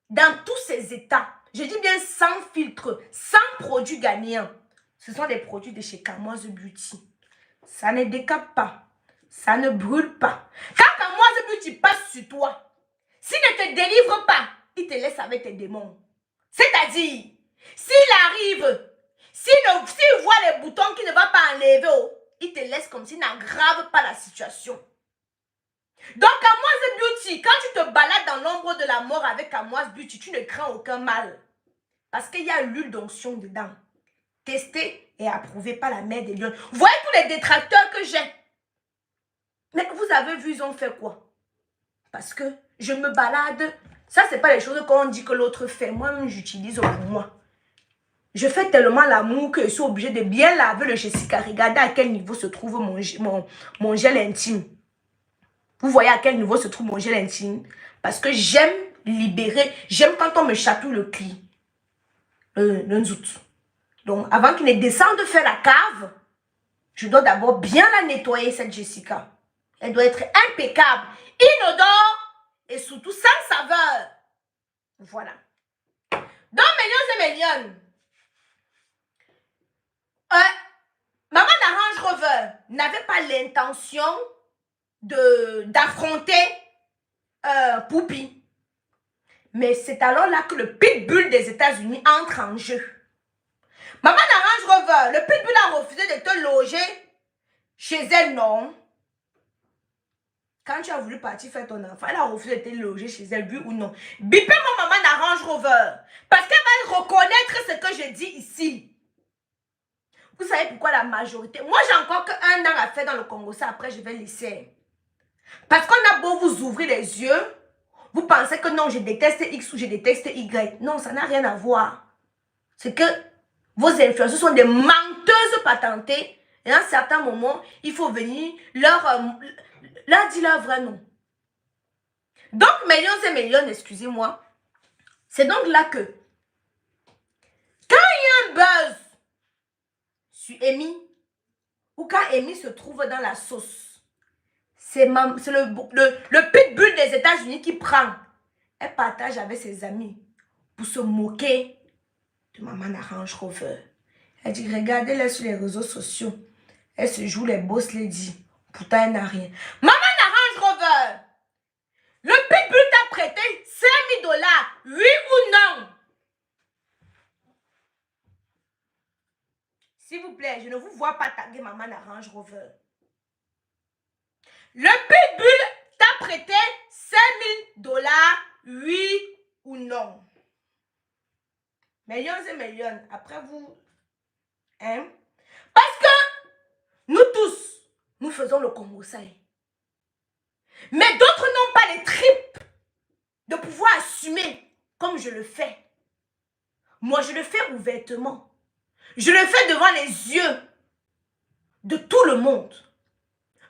S1: dans tous ses états. Je dis bien sans filtre, sans produits gagnants. Ce sont des produits de chez Kamoise Beauty. Ça ne décape pas. Ça ne brûle pas. Quand Kamoise Beauty passe sur toi, s'il ne te délivre pas, il te laisse avec tes démons. C'est-à-dire, s'il arrive, s'il voit les boutons qu'il ne va pas enlever, il te laisse comme s'il n'aggrave pas la situation. Donc, Kamoise Beauty, quand tu te balades dans l'ombre de la mort avec Kamoise Beauty, tu ne crains aucun mal. Parce qu'il y a l'huile d'onction dedans. Testé et approuvé par la mère des lions. Vous voyez tous les détracteurs que j'ai. Mais vous avez vu, ils ont fait quoi? Parce que je me balade. Ça, ce n'est pas les choses qu'on dit que l'autre fait. Moi-même, j'utilise pour moi. Je fais tellement l'amour que je suis obligée de bien laver le Jessica. Regardez à quel niveau se trouve mon gel intime. Vous voyez à quel niveau se trouve mon gel intime? Parce que j'aime libérer. J'aime quand on me chatouille le cli. Le nzout. Donc, avant qu'il ne descende faire la cave, je dois d'abord bien la nettoyer, cette Jessica. Elle doit être impeccable, inodore et surtout sans saveur. Voilà. Donc, mes lions et mes lionnes, maman d'Arrange Rover n'avait pas l'intention d'affronter Poupi. Mais c'est alors là que le pitbull des États-Unis entre en jeu. Maman d'Arrange Rover, le pitbull a refusé de te loger chez elle, non? Quand tu as voulu partir faire ton enfant, elle a refusé d'être logée chez elle, oui ou non. Bipez mon maman à Range Rover. Parce qu'elle va reconnaître ce que je dis ici. Vous savez pourquoi la majorité... Moi, j'ai encore qu'un an à faire dans le Congo. Ça, après, je vais laisser. Parce qu'on a beau vous ouvrir les yeux, vous pensez que non, je déteste X ou je déteste Y. Non, ça n'a rien à voir. C'est que vos influenceurs sont des menteuses patentées. Et à un certain moment, il faut venir leur dire leur vrai nom. Donc, millions et millions, excusez-moi. C'est donc là que, quand il y a un buzz sur Amy, ou quand Amy se trouve dans la sauce, c'est le pitbull des États-Unis qui prend. Elle partage avec ses amis pour se moquer de maman Range Rover. Elle dit, regardez-la sur les réseaux sociaux. Elle se joue les boss lady. Pourtant, elle n'a rien. Maman Range Rover, le pitbull t'a prêté $5 000, oui ou non? S'il vous plaît, je ne vous vois pas taguer maman Range Rover. Le pitbull t'a prêté $5 000, oui ou non? Millions et millions. Après vous, hein? Parce que nous tous, nous faisons le Congo Sahel. Mais d'autres n'ont pas les tripes de pouvoir assumer comme je le fais. Moi, je le fais ouvertement. Je le fais devant les yeux de tout le monde.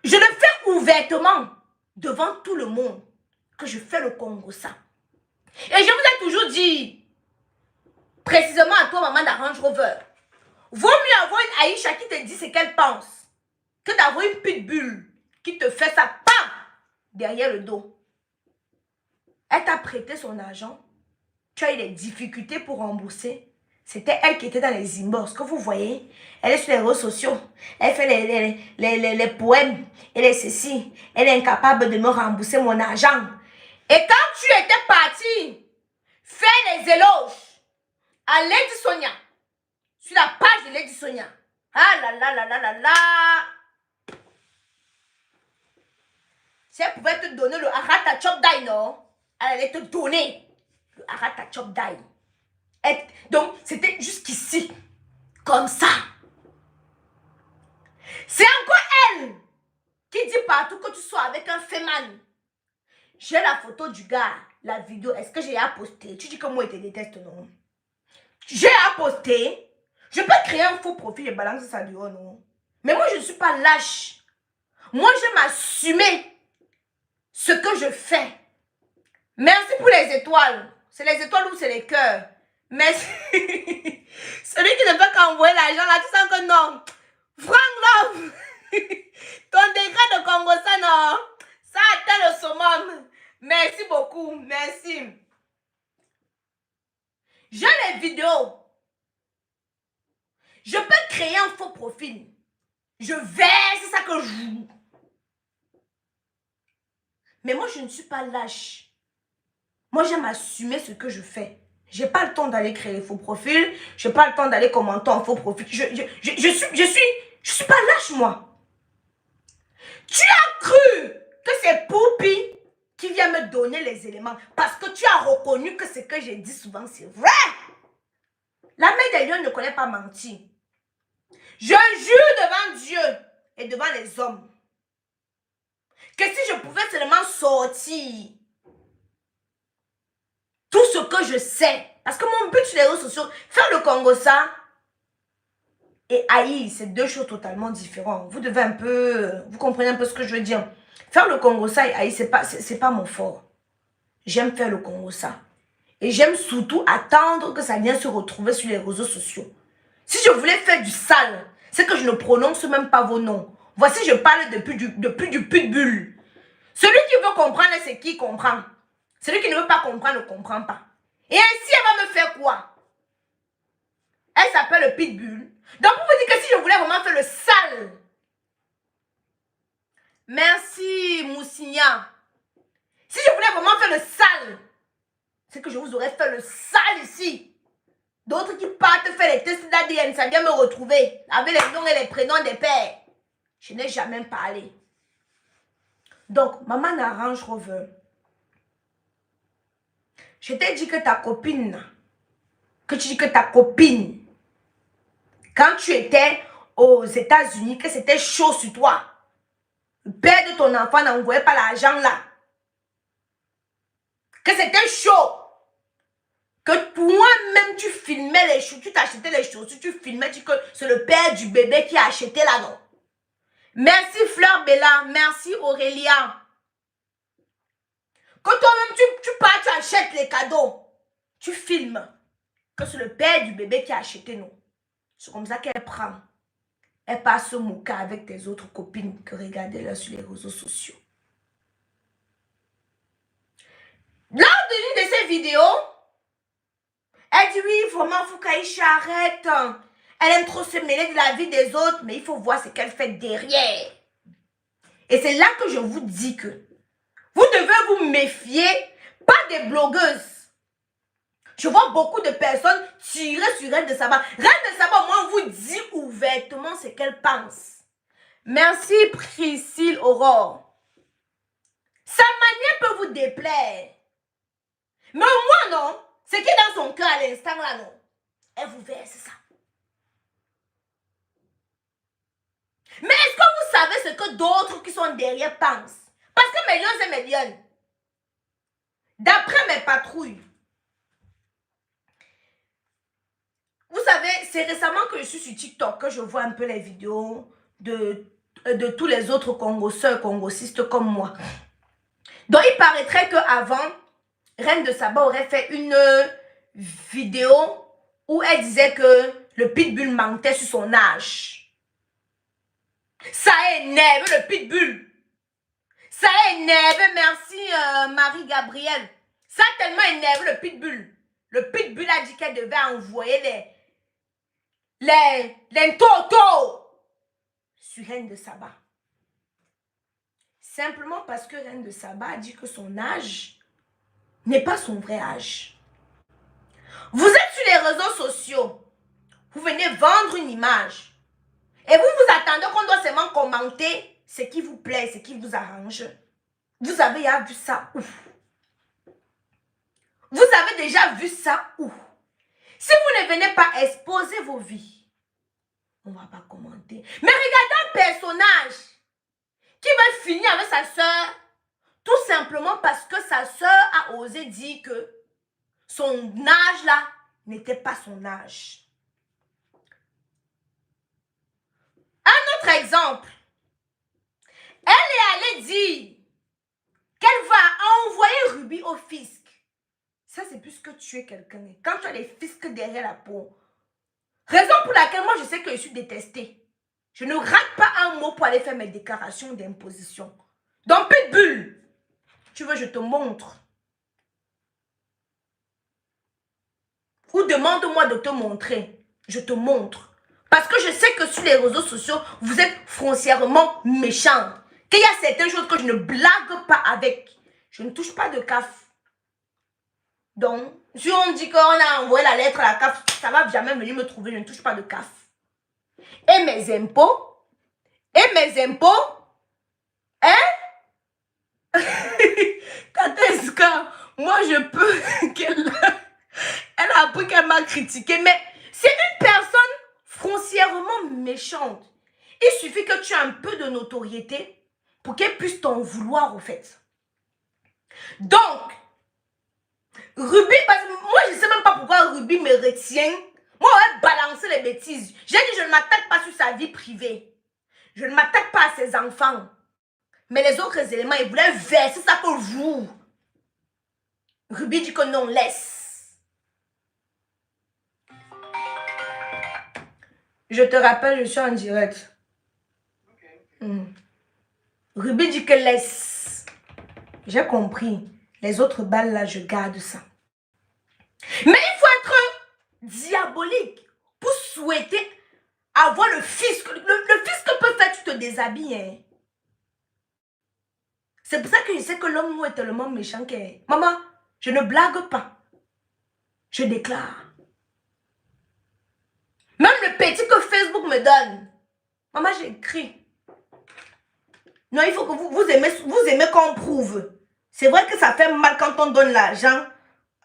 S1: Je le fais ouvertement devant tout le monde que je fais le Congo Sahel. Et je vous ai toujours dit, précisément à toi, maman d'Range Rover, vaut mieux avoir une Aïcha qui te dit ce qu'elle pense que d'avoir une pitbull qui te fait ça, pam, derrière le dos. Elle t'a prêté son argent. Tu as eu des difficultés pour rembourser. C'était elle qui était dans les inbox. Que vous voyez, elle est sur les réseaux sociaux. Elle fait les poèmes. Elle est ceci. Elle est incapable de me rembourser mon argent. Et quand tu étais parti faire les éloges à Lady Sonia, sur la page de Lady Sonia, ah là là là là là là, si elle pouvait te donner le Arata Chop Dai, non? Elle allait te donner le Arata Chop Dai. Donc, c'était jusqu'ici. Comme ça. C'est encore elle qui dit partout que tu sois avec un féman. J'ai la photo du gars, la vidéo. Est-ce que j'ai à poster? Tu dis que moi, il te déteste, non? J'ai à poster. Je peux créer un faux profil et balancer ça dehors, non? Mais moi, je ne suis pas lâche. Moi, j'aime assumer ce que je fais. Merci pour les étoiles. C'est les étoiles ou c'est les cœurs? Mais celui qui ne veut qu'envoyer l'argent là, tu sens que non. Frank Love, ton décret de Congo, ça non. Ça atteint le summum. Merci beaucoup. Merci. J'ai les vidéos. Je peux créer un faux profil. Je vais, c'est ça que je joue. Mais moi, je ne suis pas lâche. Moi, j'aime assumer ce que je fais. Je n'ai pas le temps d'aller créer des faux profils. Je n'ai pas le temps d'aller commenter en faux profil. Je suis pas lâche, moi. Tu as cru que c'est Poupi qui vient me donner les éléments parce que tu as reconnu que ce que j'ai dit souvent, c'est vrai. La mère des lions ne connaît pas mentir. Je jure devant Dieu et devant les hommes que si je pouvais seulement sortir tout ce que je sais, parce que mon but sur les réseaux sociaux, faire le Congo ça et haïr, c'est deux choses totalement différentes. Vous devez un peu, vous comprenez un peu ce que je veux dire. Faire le Congo ça et haïr, c'est pas mon fort. J'aime faire le Congo ça. Et j'aime surtout attendre que ça vienne se retrouver sur les réseaux sociaux. Si je voulais faire du sale, c'est que je ne prononce même pas vos noms. Voici, je parle depuis du pitbull. Celui qui veut comprendre, c'est qui comprend. Celui qui ne veut pas comprendre ne comprend pas. Et ainsi, elle va me faire quoi? Elle s'appelle le pitbull. Donc, vous vous dites que si je voulais vraiment faire le sale. Merci, Moussigna. Si je voulais vraiment faire le sale, c'est que je vous aurais fait le sale ici. D'autres qui partent faire les tests d'ADN, ça vient me retrouver avec les noms et les prénoms des pères. Je n'ai jamais parlé. Donc, maman n'arrange Rover. Je t'ai dit que ta copine, quand tu étais aux États-Unis, que c'était chaud sur toi. Le père de ton enfant n'envoyait pas l'argent là. Que c'était chaud. Que toi-même, tu filmais les choses, tu t'achetais les choses, tu filmais, que c'est le père du bébé qui a acheté là, non? Merci Fleur Bella, merci Aurélia. Que toi-même, tu pars, tu achètes les cadeaux. Tu filmes que c'est le père du bébé qui a acheté, non? C'est comme ça qu'elle prend. Elle passe se moquer avec tes autres copines que regardez-leur sur les réseaux sociaux. Lors d'une de ces vidéos, elle dit oui, vraiment, il faut qu'Aïcha arrête. Elle aime trop se mêler de la vie des autres, mais il faut voir ce qu'elle fait derrière. Et c'est là que je vous dis que vous devez vous méfier, pas des blogueuses. Je vois beaucoup de personnes tirer sur Reine de Saba. Reine de Saba, moi, vous dit ouvertement ce qu'elle pense. Merci Priscille Aurore. Sa manière peut vous déplaire. Mais moi, non. Ce qui est dans son cœur à l'instant, là, non. Elle vous verse ça. Mais est-ce que vous savez ce que d'autres qui sont derrière pensent? Parce que mes lions, c'est mes lions. D'après mes patrouilles, vous savez, c'est récemment que je suis sur TikTok que je vois un peu les vidéos de tous les autres Congoseurs, Congosistes comme moi. Donc, il paraîtrait qu'avant, Reine de Saba aurait fait une vidéo où elle disait que le pitbull mentait sur son âge. Ça énerve le pitbull. Ça énerve, merci Marie-Gabrielle. Ça a tellement énervé le pitbull. Le pitbull a dit qu'elle devait envoyer les totos sur Reine de Saba. Simplement parce que Reine de Saba a dit que son âge n'est pas son vrai âge. Vous êtes sur les réseaux sociaux. Vous venez vendre une image. Et vous vous attendez qu'on doit seulement commenter ce qui vous plaît, ce qui vous arrange. Vous avez déjà vu ça où? Vous avez déjà vu ça où? Si vous ne venez pas exposer vos vies, on ne va pas commenter. Mais regardez un personnage qui va finir avec sa soeur, tout simplement parce que sa soeur a osé dire que son âge là n'était pas son âge. Un autre exemple. Elle est allée dire qu'elle va envoyer Ruby au fisc. Ça, c'est plus que tuer quelqu'un. Quand tu as les fiscs derrière la peau. Raison pour laquelle moi, je sais que je suis détestée. Je ne rate pas un mot pour aller faire mes déclarations d'imposition. Donc, Pitbull, tu veux, je te montre. Ou demande-moi de te montrer. Je te montre. Parce que je sais que sur les réseaux sociaux, vous êtes foncièrement méchants. Qu'il y a certaines choses que je ne blague pas avec. Je ne touche pas de CAF. Donc, si on dit qu'on a envoyé la lettre à la CAF, ça ne va jamais venir me trouver. Je ne touche pas de CAF. Et mes impôts? Hein? Quand est-ce que moi je peux elle a appris qu'elle m'a critiqué, mais c'est une personne foncièrement méchante. Il suffit que tu aies un peu de notoriété pour qu'elle puisse t'en vouloir au fait. Donc, Ruby, parce que moi je ne sais même pas pourquoi Ruby me retient. Moi, on va balancer les bêtises. J'ai dit, je ne m'attaque pas sur sa vie privée. Je ne m'attaque pas à ses enfants. Mais les autres éléments, ils voulaient verser ça pour vous. Ruby dit que non, laisse. Je te rappelle, je suis en direct. Ruby dit que laisse. J'ai compris. Les autres balles là, je garde ça. Mais il faut être diabolique pour souhaiter avoir le fisc. Le fisc peut faire, tu te déshabilles. Hein. C'est pour ça que je sais que l'homme est tellement méchant que... Maman, je ne blague pas. Je déclare. Même le petit que Facebook me donne. Maman, j'écris. Non, il faut que vous aimez qu'on prouve. C'est vrai que ça fait mal quand on donne l'argent.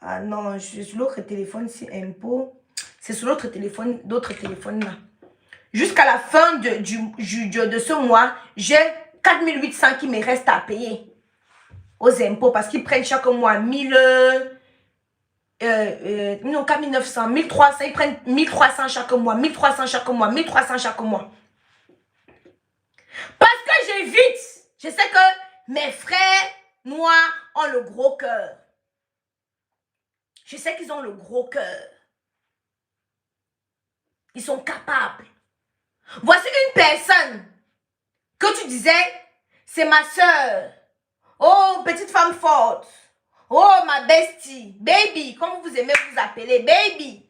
S1: Ah non, je suis sur l'autre téléphone, c'est impôt. C'est sur l'autre téléphone, d'autres téléphones là. Jusqu'à la fin de ce mois, j'ai 4800 qui me restent à payer aux impôts parce qu'ils prennent chaque mois 1000, non, 4900, 1300, ils prennent 1300 chaque mois, 1300 chaque mois, 1300 chaque mois. Parce que j'évite. Je sais que mes frères noirs ont le gros cœur. Je sais qu'ils ont le gros cœur. Ils sont capables. Voici une personne que tu disais, c'est ma soeur. Oh, petite femme forte. Oh, ma bestie. Baby, comme vous aimez vous appeler, baby.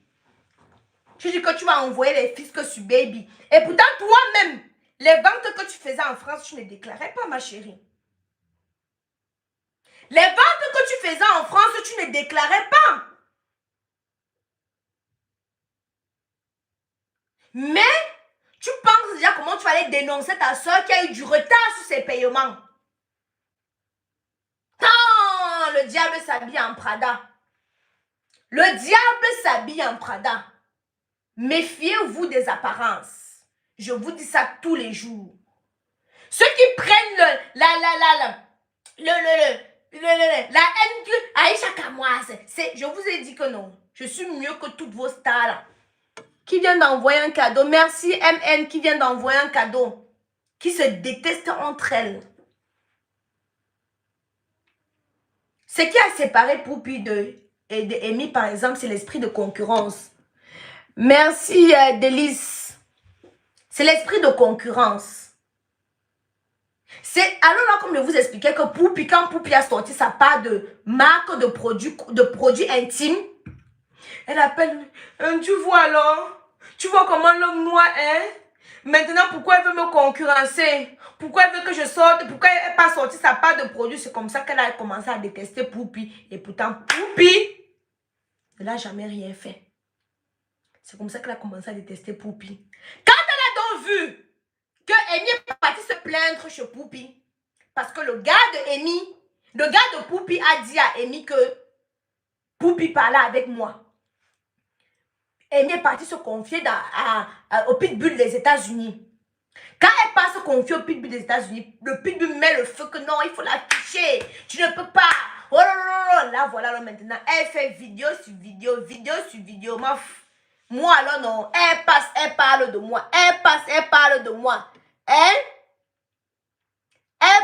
S1: Tu dis que tu vas envoyer les fils que sur baby. Et pourtant, toi-même, les ventes que tu faisais en France, tu ne déclarais pas, ma chérie. Les ventes que tu faisais en France, tu ne déclarais pas. Mais, tu penses déjà comment tu vas aller dénoncer ta soeur qui a eu du retard sur ses paiements. Quand le diable s'habille en Prada. Le diable s'habille en Prada. Méfiez-vous des apparences. Je vous dis ça tous les jours. Ceux qui prennent la haine que Aïcha Kamoise, je vous ai dit que non. Je suis mieux que toutes vos stars. Qui vient d'envoyer un cadeau? Merci MN qui vient d'envoyer un cadeau. Qui se détestent entre elles. Ce qui a séparé Poupi et Amy, par exemple, c'est l'esprit de concurrence. Merci Délice. C'est l'esprit de concurrence. C'est alors là, comme je vous expliquais, que Poupi, quand Poupi a sorti sa part de marque de produits intimes, elle appelle, tu vois alors, tu vois comment l'homme noir est? Maintenant, pourquoi elle veut me concurrencer? Pourquoi elle veut que je sorte? Pourquoi elle n'a pas sorti sa part de produit? C'est comme ça qu'elle a commencé à détester Poupi. Et pourtant, Poupi ne l'a jamais rien fait. C'est comme ça qu'elle a commencé à détester Poupi. Quand elle a donc vu que Amy est parti se plaindre chez Poupi, parce que le gars de Poupi a dit à Amy que Poupi parlait avec moi. Amy est partie se confier au Pitbull des États-Unis. Quand elle part se confier au Pitbull des États-Unis, le Pitbull met le feu que non, il faut l'afficher. Tu ne peux pas. Oh là, là, voilà, là, maintenant. Elle fait vidéo sur vidéo, vidéo sur vidéo. Moi, alors non. Elle passe, elle parle de moi. Elle passe, elle parle de moi. Elle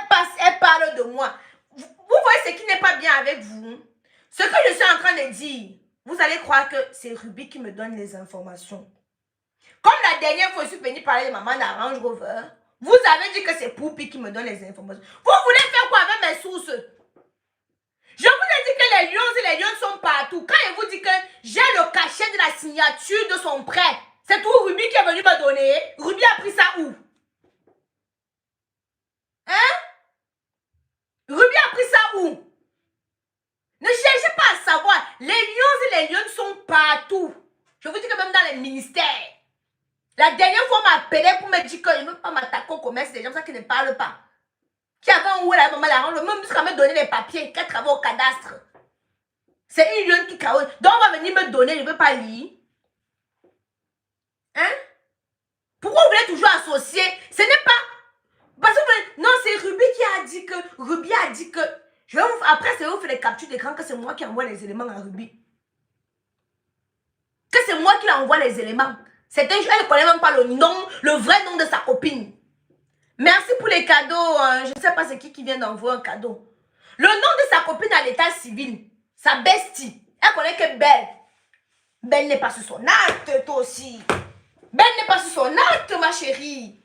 S1: passe, elle parle de moi. Vous voyez ce qui n'est pas bien avec vous? Ce que je suis en train de dire, vous allez croire que c'est Ruby qui me donne les informations. Comme la dernière fois, je suis venue parler de maman d'Arrange Rover, vous avez dit que c'est Poupi qui me donne les informations. Vous voulez faire quoi avec mes sources? Je vous ai dit que les lions et les lions sont partout. Quand je vous dis que j'ai le cachet de la signature de son prêt, c'est tout Ruby qui est venu me donner. Ruby a pris ça où? Hein? Ruby a pris ça où? Ne cherchez pas à savoir. Les lions et les lions sont partout. Je vous dis que même dans les ministères. La dernière fois, on m'a appelé pour me dire qu'il ne veut pas m'attaquer au commerce des gens qui ne parlent pas. Qui avait un où la maman la rend, même jusqu'à me donner les papiers, qui travaille au cadastre. C'est une lionne qui travaille. Donc, on va venir me donner, je ne veux pas lire. Hein? Pourquoi vous voulez toujours associer? Ce n'est pas. Parce que non, c'est Ruby qui a dit que. Ruby a dit que. Après, c'est vous faire les captures d'écran que c'est moi qui envoie les éléments à Ruby. Que c'est moi qui envoie les éléments. Elle ne connaît même pas le nom, le vrai nom de sa copine. Merci pour les cadeaux. Je ne sais pas c'est qui vient d'envoyer un cadeau. Le nom de sa copine à l'état civil, sa bestie. Elle connaît que Belle. Belle n'est pas sur son acte, toi aussi. Belle n'est pas sur son acte, ma chérie.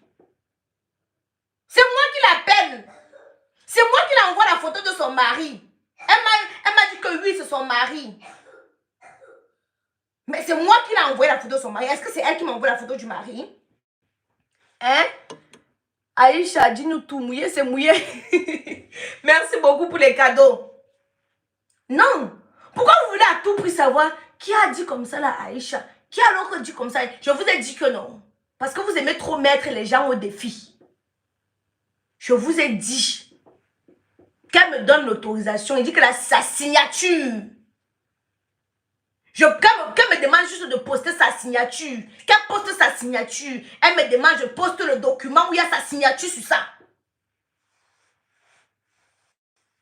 S1: C'est moi qui l'appelle. C'est moi qui lui envoie la photo de son mari. Elle m'a dit que oui, c'est son mari. Mais c'est moi qui l'ai envoyé la photo de son mari. Est-ce que c'est elle qui m'a envoyé la photo du mari? Hein? Aïcha, dis-nous tout. Mouillé, c'est mouillé. Merci beaucoup pour les cadeaux. Non. Pourquoi vous voulez à tout prix savoir qui a dit comme ça là, Aïcha? Qui a alors dit comme ça? Je vous ai dit que non. Parce que vous aimez trop mettre les gens au défi. Je vous ai dit qu'elle me donne l'autorisation. Il dit que sa signature. Qu'elle me demande juste de poster sa signature. Qu'elle poste sa signature. Elle me demande, je poste le document où il y a sa signature sur ça.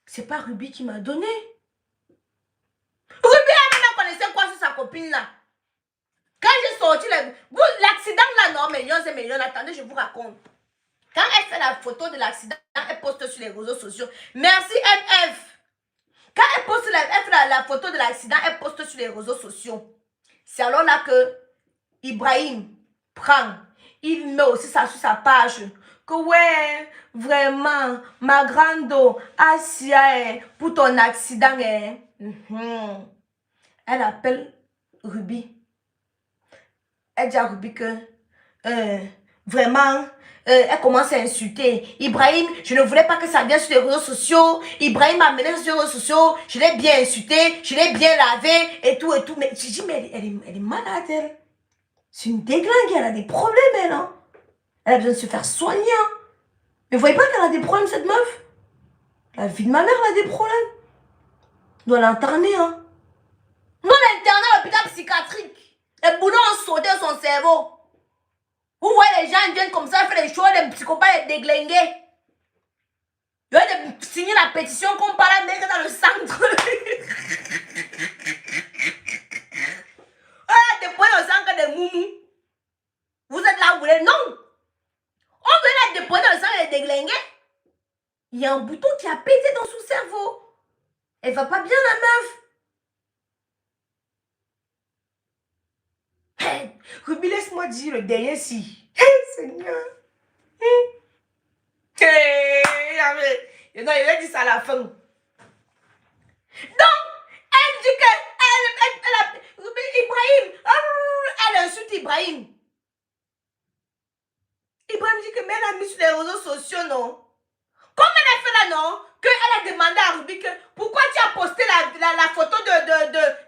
S1: C'est pas Ruby qui m'a donné. Ruby, elle connaissait quoi sur sa copine là? Quand j'ai sorti l'accident là, non, millions, attendez, je vous raconte. Quand elle fait la photo de l'accident, elle poste sur les réseaux sociaux. Merci MF. Quand elle poste la photo de l'accident, elle poste sur les réseaux sociaux. C'est alors là que Ibrahim prend. Il met aussi ça sur sa page. Que ouais, vraiment, ma grande Asia, pour ton accident. Elle appelle Ruby. Elle dit à Ruby que vraiment, elle commence à insulter. Ibrahim, je ne voulais pas que ça vienne sur les réseaux sociaux. Ibrahim m'a amené sur les réseaux sociaux. Je l'ai bien insulté, je l'ai bien lavé et tout et tout. Mais j'ai dit, mais elle est malade, elle. C'est une déglingue, elle a des problèmes, elle. Hein? Elle a besoin de se faire soigner. Hein? Mais vous voyez pas qu'elle a des problèmes, cette meuf? La vie de ma mère, elle a des problèmes. On doit l'interner, hein. On doit l'interner à l'hôpital psychiatrique. Les boulons ont sauté son cerveau. Vous voyez les gens, ils viennent comme ça, faire les choses, les psychopathes, les déglingués. Ils vont signer la pétition qu'on parle à mettre dans le centre. Déposer dans le centre des moumous. Vous êtes là, vous voulez? Non. On veut la déposer dans le centre des déglingués. Il y a un bouton qui a pété dans son cerveau. Elle va pas bien, la meuf. Hey, Ruby, laisse-moi dire le dernier si. Hey, Seigneur. Hey, non, il a dit ça à la fin. Donc, elle dit que Ruby, Ibrahim, elle insulte Ibrahim. Ibrahim dit que mais elle a mis sur les réseaux sociaux, non? Comme elle a fait là, non? Qu'elle a demandé à Ruby que pourquoi tu as posté la photo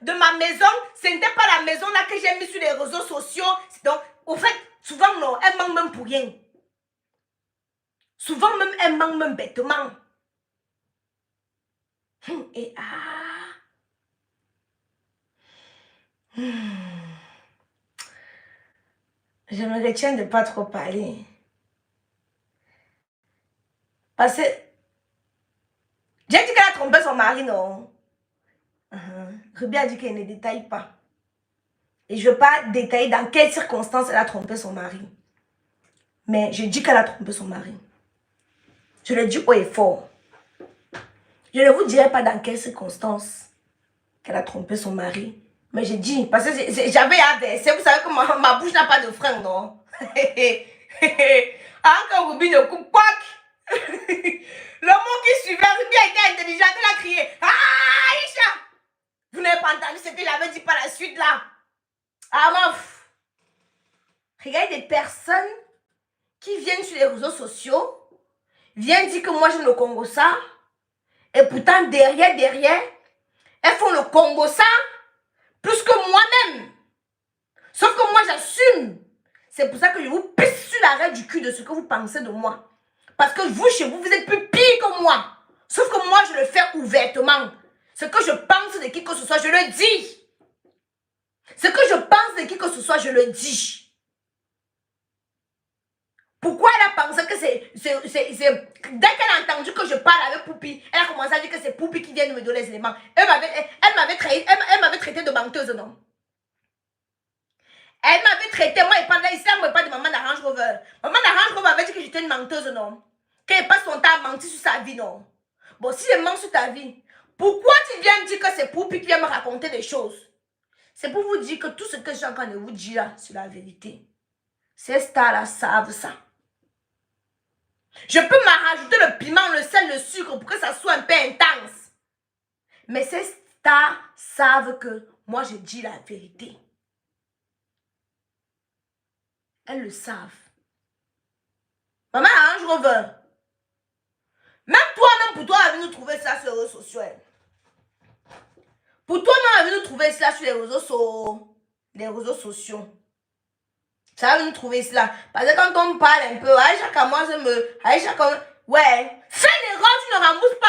S1: de ma maison? Ce n'était pas la maison là que j'ai mis sur les réseaux sociaux. Donc, au fait, souvent, non, elle manque même pour rien. Souvent, même, elle manque même bêtement. Et Je me retiens de ne pas trop parler. Parce que j'ai dit qu'elle a trompé son mari, non? Ruby a dit qu'elle ne détaille pas. Et je ne veux pas détailler dans quelles circonstances elle a trompé son mari. Mais je dis qu'elle a trompé son mari. Je le dis haut et fort. Je ne vous dirai pas dans quelles circonstances qu'elle a trompé son mari. Mais je dis, parce que j'avais AVC, vous savez que ma bouche n'a pas de frein, non? Quand Ruby ne coupe quoi? Le mot qui suivait, Ruby a été intelligente, elle a crié. Ah, Aïcha! Vous n'avez pas entendu ce qu'il avait dit par la suite là? Ah, meuf! Regardez des personnes qui viennent sur les réseaux sociaux, viennent dire que moi j'aime le Congo ça, et pourtant derrière, elles font le Congo ça plus que moi-même. Sauf que moi j'assume. C'est pour ça que je vous pisse sur l'arrêt du cul de ce que vous pensez de moi. Parce que vous, chez vous, vous êtes plus pire que moi. Sauf que moi, je le fais ouvertement. Ce que je pense de qui que ce soit, je le dis. Ce que je pense de qui que ce soit, je le dis. Pourquoi elle a pensé que c'est... Dès qu'elle a entendu que je parle avec Poupi, elle a commencé à dire que c'est Poupi qui vient de me donner les éléments. Elle m'avait traité de menteuse, non? Elle m'avait traité, moi, et pendant ici, elle ne me pas de maman d'Arrange Rover. Maman d'Arrange Rover avait dit que j'étais une menteuse, non? Qu'elle passe son temps à mentir sur sa vie, non? Bon, si je mens sur ta vie, pourquoi tu viens me dire que c'est Poupi qui vient me raconter des choses? C'est pour vous dire que tout ce que je suis en train de vous dire là, c'est la vérité. Ces stars-là savent ça. Je peux m'en rajouter le piment, le sel, le sucre pour que ça soit un peu intense. Mais ces stars savent que moi, je dis la vérité. Elles le savent. Maman Arrange Rover. Même toi-même, pour toi, elle veut nous trouver ça sur les réseaux sociaux. Pour toi-même, elle veut nous trouver cela sur les réseaux sociaux. Ça va nous trouver cela. Parce que quand on me parle un peu, Aïcha, moi, Aïcha, Ouais. Fais l'erreur, tu ne rembourses pas.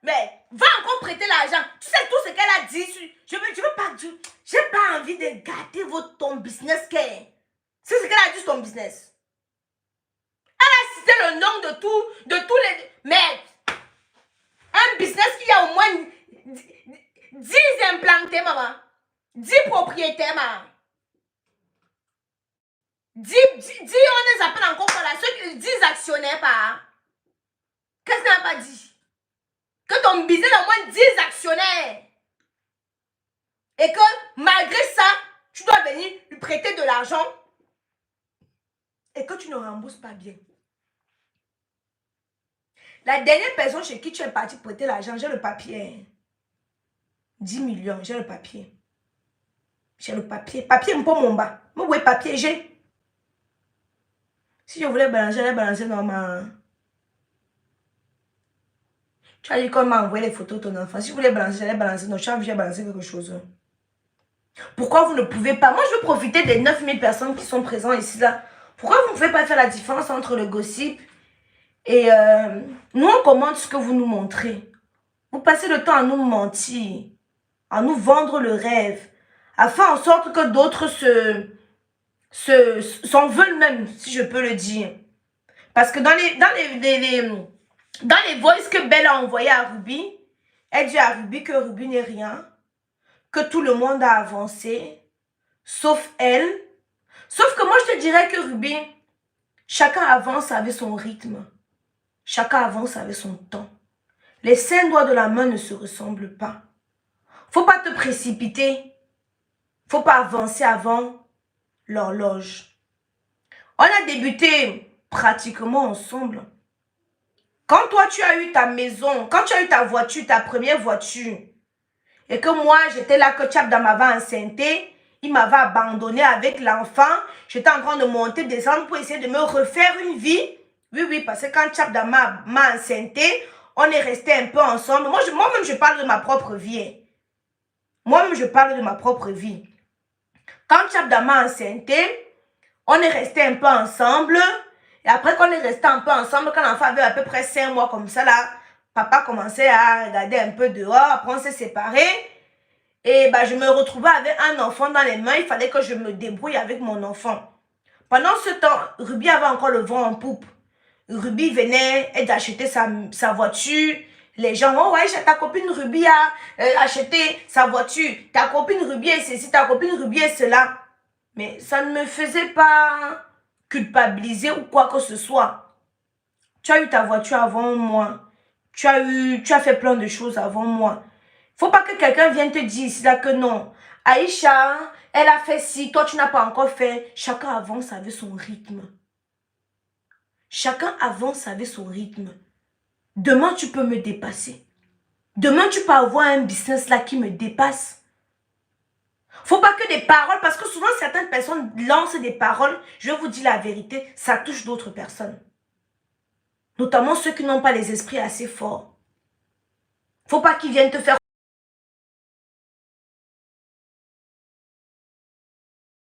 S1: Mais va encore prêter l'argent. Tu sais tout ce qu'elle a dit. Je veux pas dire. J'ai pas envie de gâter ton business. C'est ce qu'elle a dit sur ton business. Elle a cité le nom de tous les... Mais un business qui a au moins 10 implantés, maman. 10 propriétaires, maman. 10, on les appelle encore par là. Ceux 10 actionnaires, pas. Qu'est-ce qu'elle n'a pas dit? Que ton business a au moins 10 actionnaires. Et que malgré ça, tu dois venir lui prêter de l'argent et que tu ne rembourses pas bien. La dernière personne chez qui tu es parti prêter l'argent, j'ai le papier. 10 millions, j'ai le papier. J'ai le papier. Papier, pour mon bas. Moi, oui, papier, j'ai. Si je voulais balancer, j'allais balancer normalement. Tu as dit qu'on m'a envoyé les photos de ton enfant. Si je voulais balancer, j'allais balancer. Non, j'ai balancé quelque chose. Pourquoi vous ne pouvez pas? Moi, je veux profiter des 9000 personnes qui sont présentes ici, là. Pourquoi vous ne pouvez pas faire la différence entre le gossip et nous, on commande ce que vous nous montrez. Vous passez le temps à nous mentir, à nous vendre le rêve, à faire en sorte que d'autres s'en veulent même, si je peux le dire. Parce que dans les voices que Belle a envoyées à Ruby, elle dit à Ruby que Ruby n'est rien, que tout le monde a avancé, sauf elle. Sauf que moi, je te dirais que Ruby, chacun avance avec son rythme. Chacun avance avec son temps. Les 5 doigts de la main ne se ressemblent pas. Faut pas te précipiter. Faut pas avancer avant l'horloge. On a débuté pratiquement ensemble. Quand toi, tu as eu ta maison, quand tu as eu ta voiture, ta première voiture, et que moi, j'étais là, que Tchapda m'avait enceinté, il m'avait abandonné avec l'enfant, j'étais en train de monter, descendre pour essayer de me refaire une vie. Oui, parce que quand Tchapda m'a enceinté, on est resté un peu ensemble. Moi-même, je parle de ma propre vie. Moi-même, je parle de ma propre vie. Quand Tchapda m'a enceinté, on est resté un peu ensemble. Et après qu'on est resté un peu ensemble, quand l'enfant avait à peu près 5 mois comme ça, là, papa commençait à regarder un peu dehors. Après, on s'est séparés. Et bah, je me retrouvais avec un enfant dans les mains. Il fallait que je me débrouille avec mon enfant. Pendant ce temps, Ruby avait encore le vent en poupe. Ruby venait d'acheter sa voiture. Les gens, oh ouais, ta copine Ruby a acheté sa voiture. Ta copine Ruby est ceci, ta copine Ruby est cela. Mais ça ne me faisait pas culpabiliser ou quoi que ce soit. Tu as eu ta voiture avant moi. Tu as fait plein de choses avant moi. Faut pas que quelqu'un vienne te dire ici là que non. Aïcha, elle a fait ci, toi tu n'as pas encore fait. Chacun avance avec son rythme. Chacun avance avec son rythme. Demain, tu peux me dépasser. Demain, tu peux avoir un business là qui me dépasse. Faut pas que des paroles, parce que souvent certaines personnes lancent des paroles, je vous dis la vérité, ça touche d'autres personnes. Notamment ceux qui n'ont pas les esprits assez forts. Faut pas qu'ils viennent te faire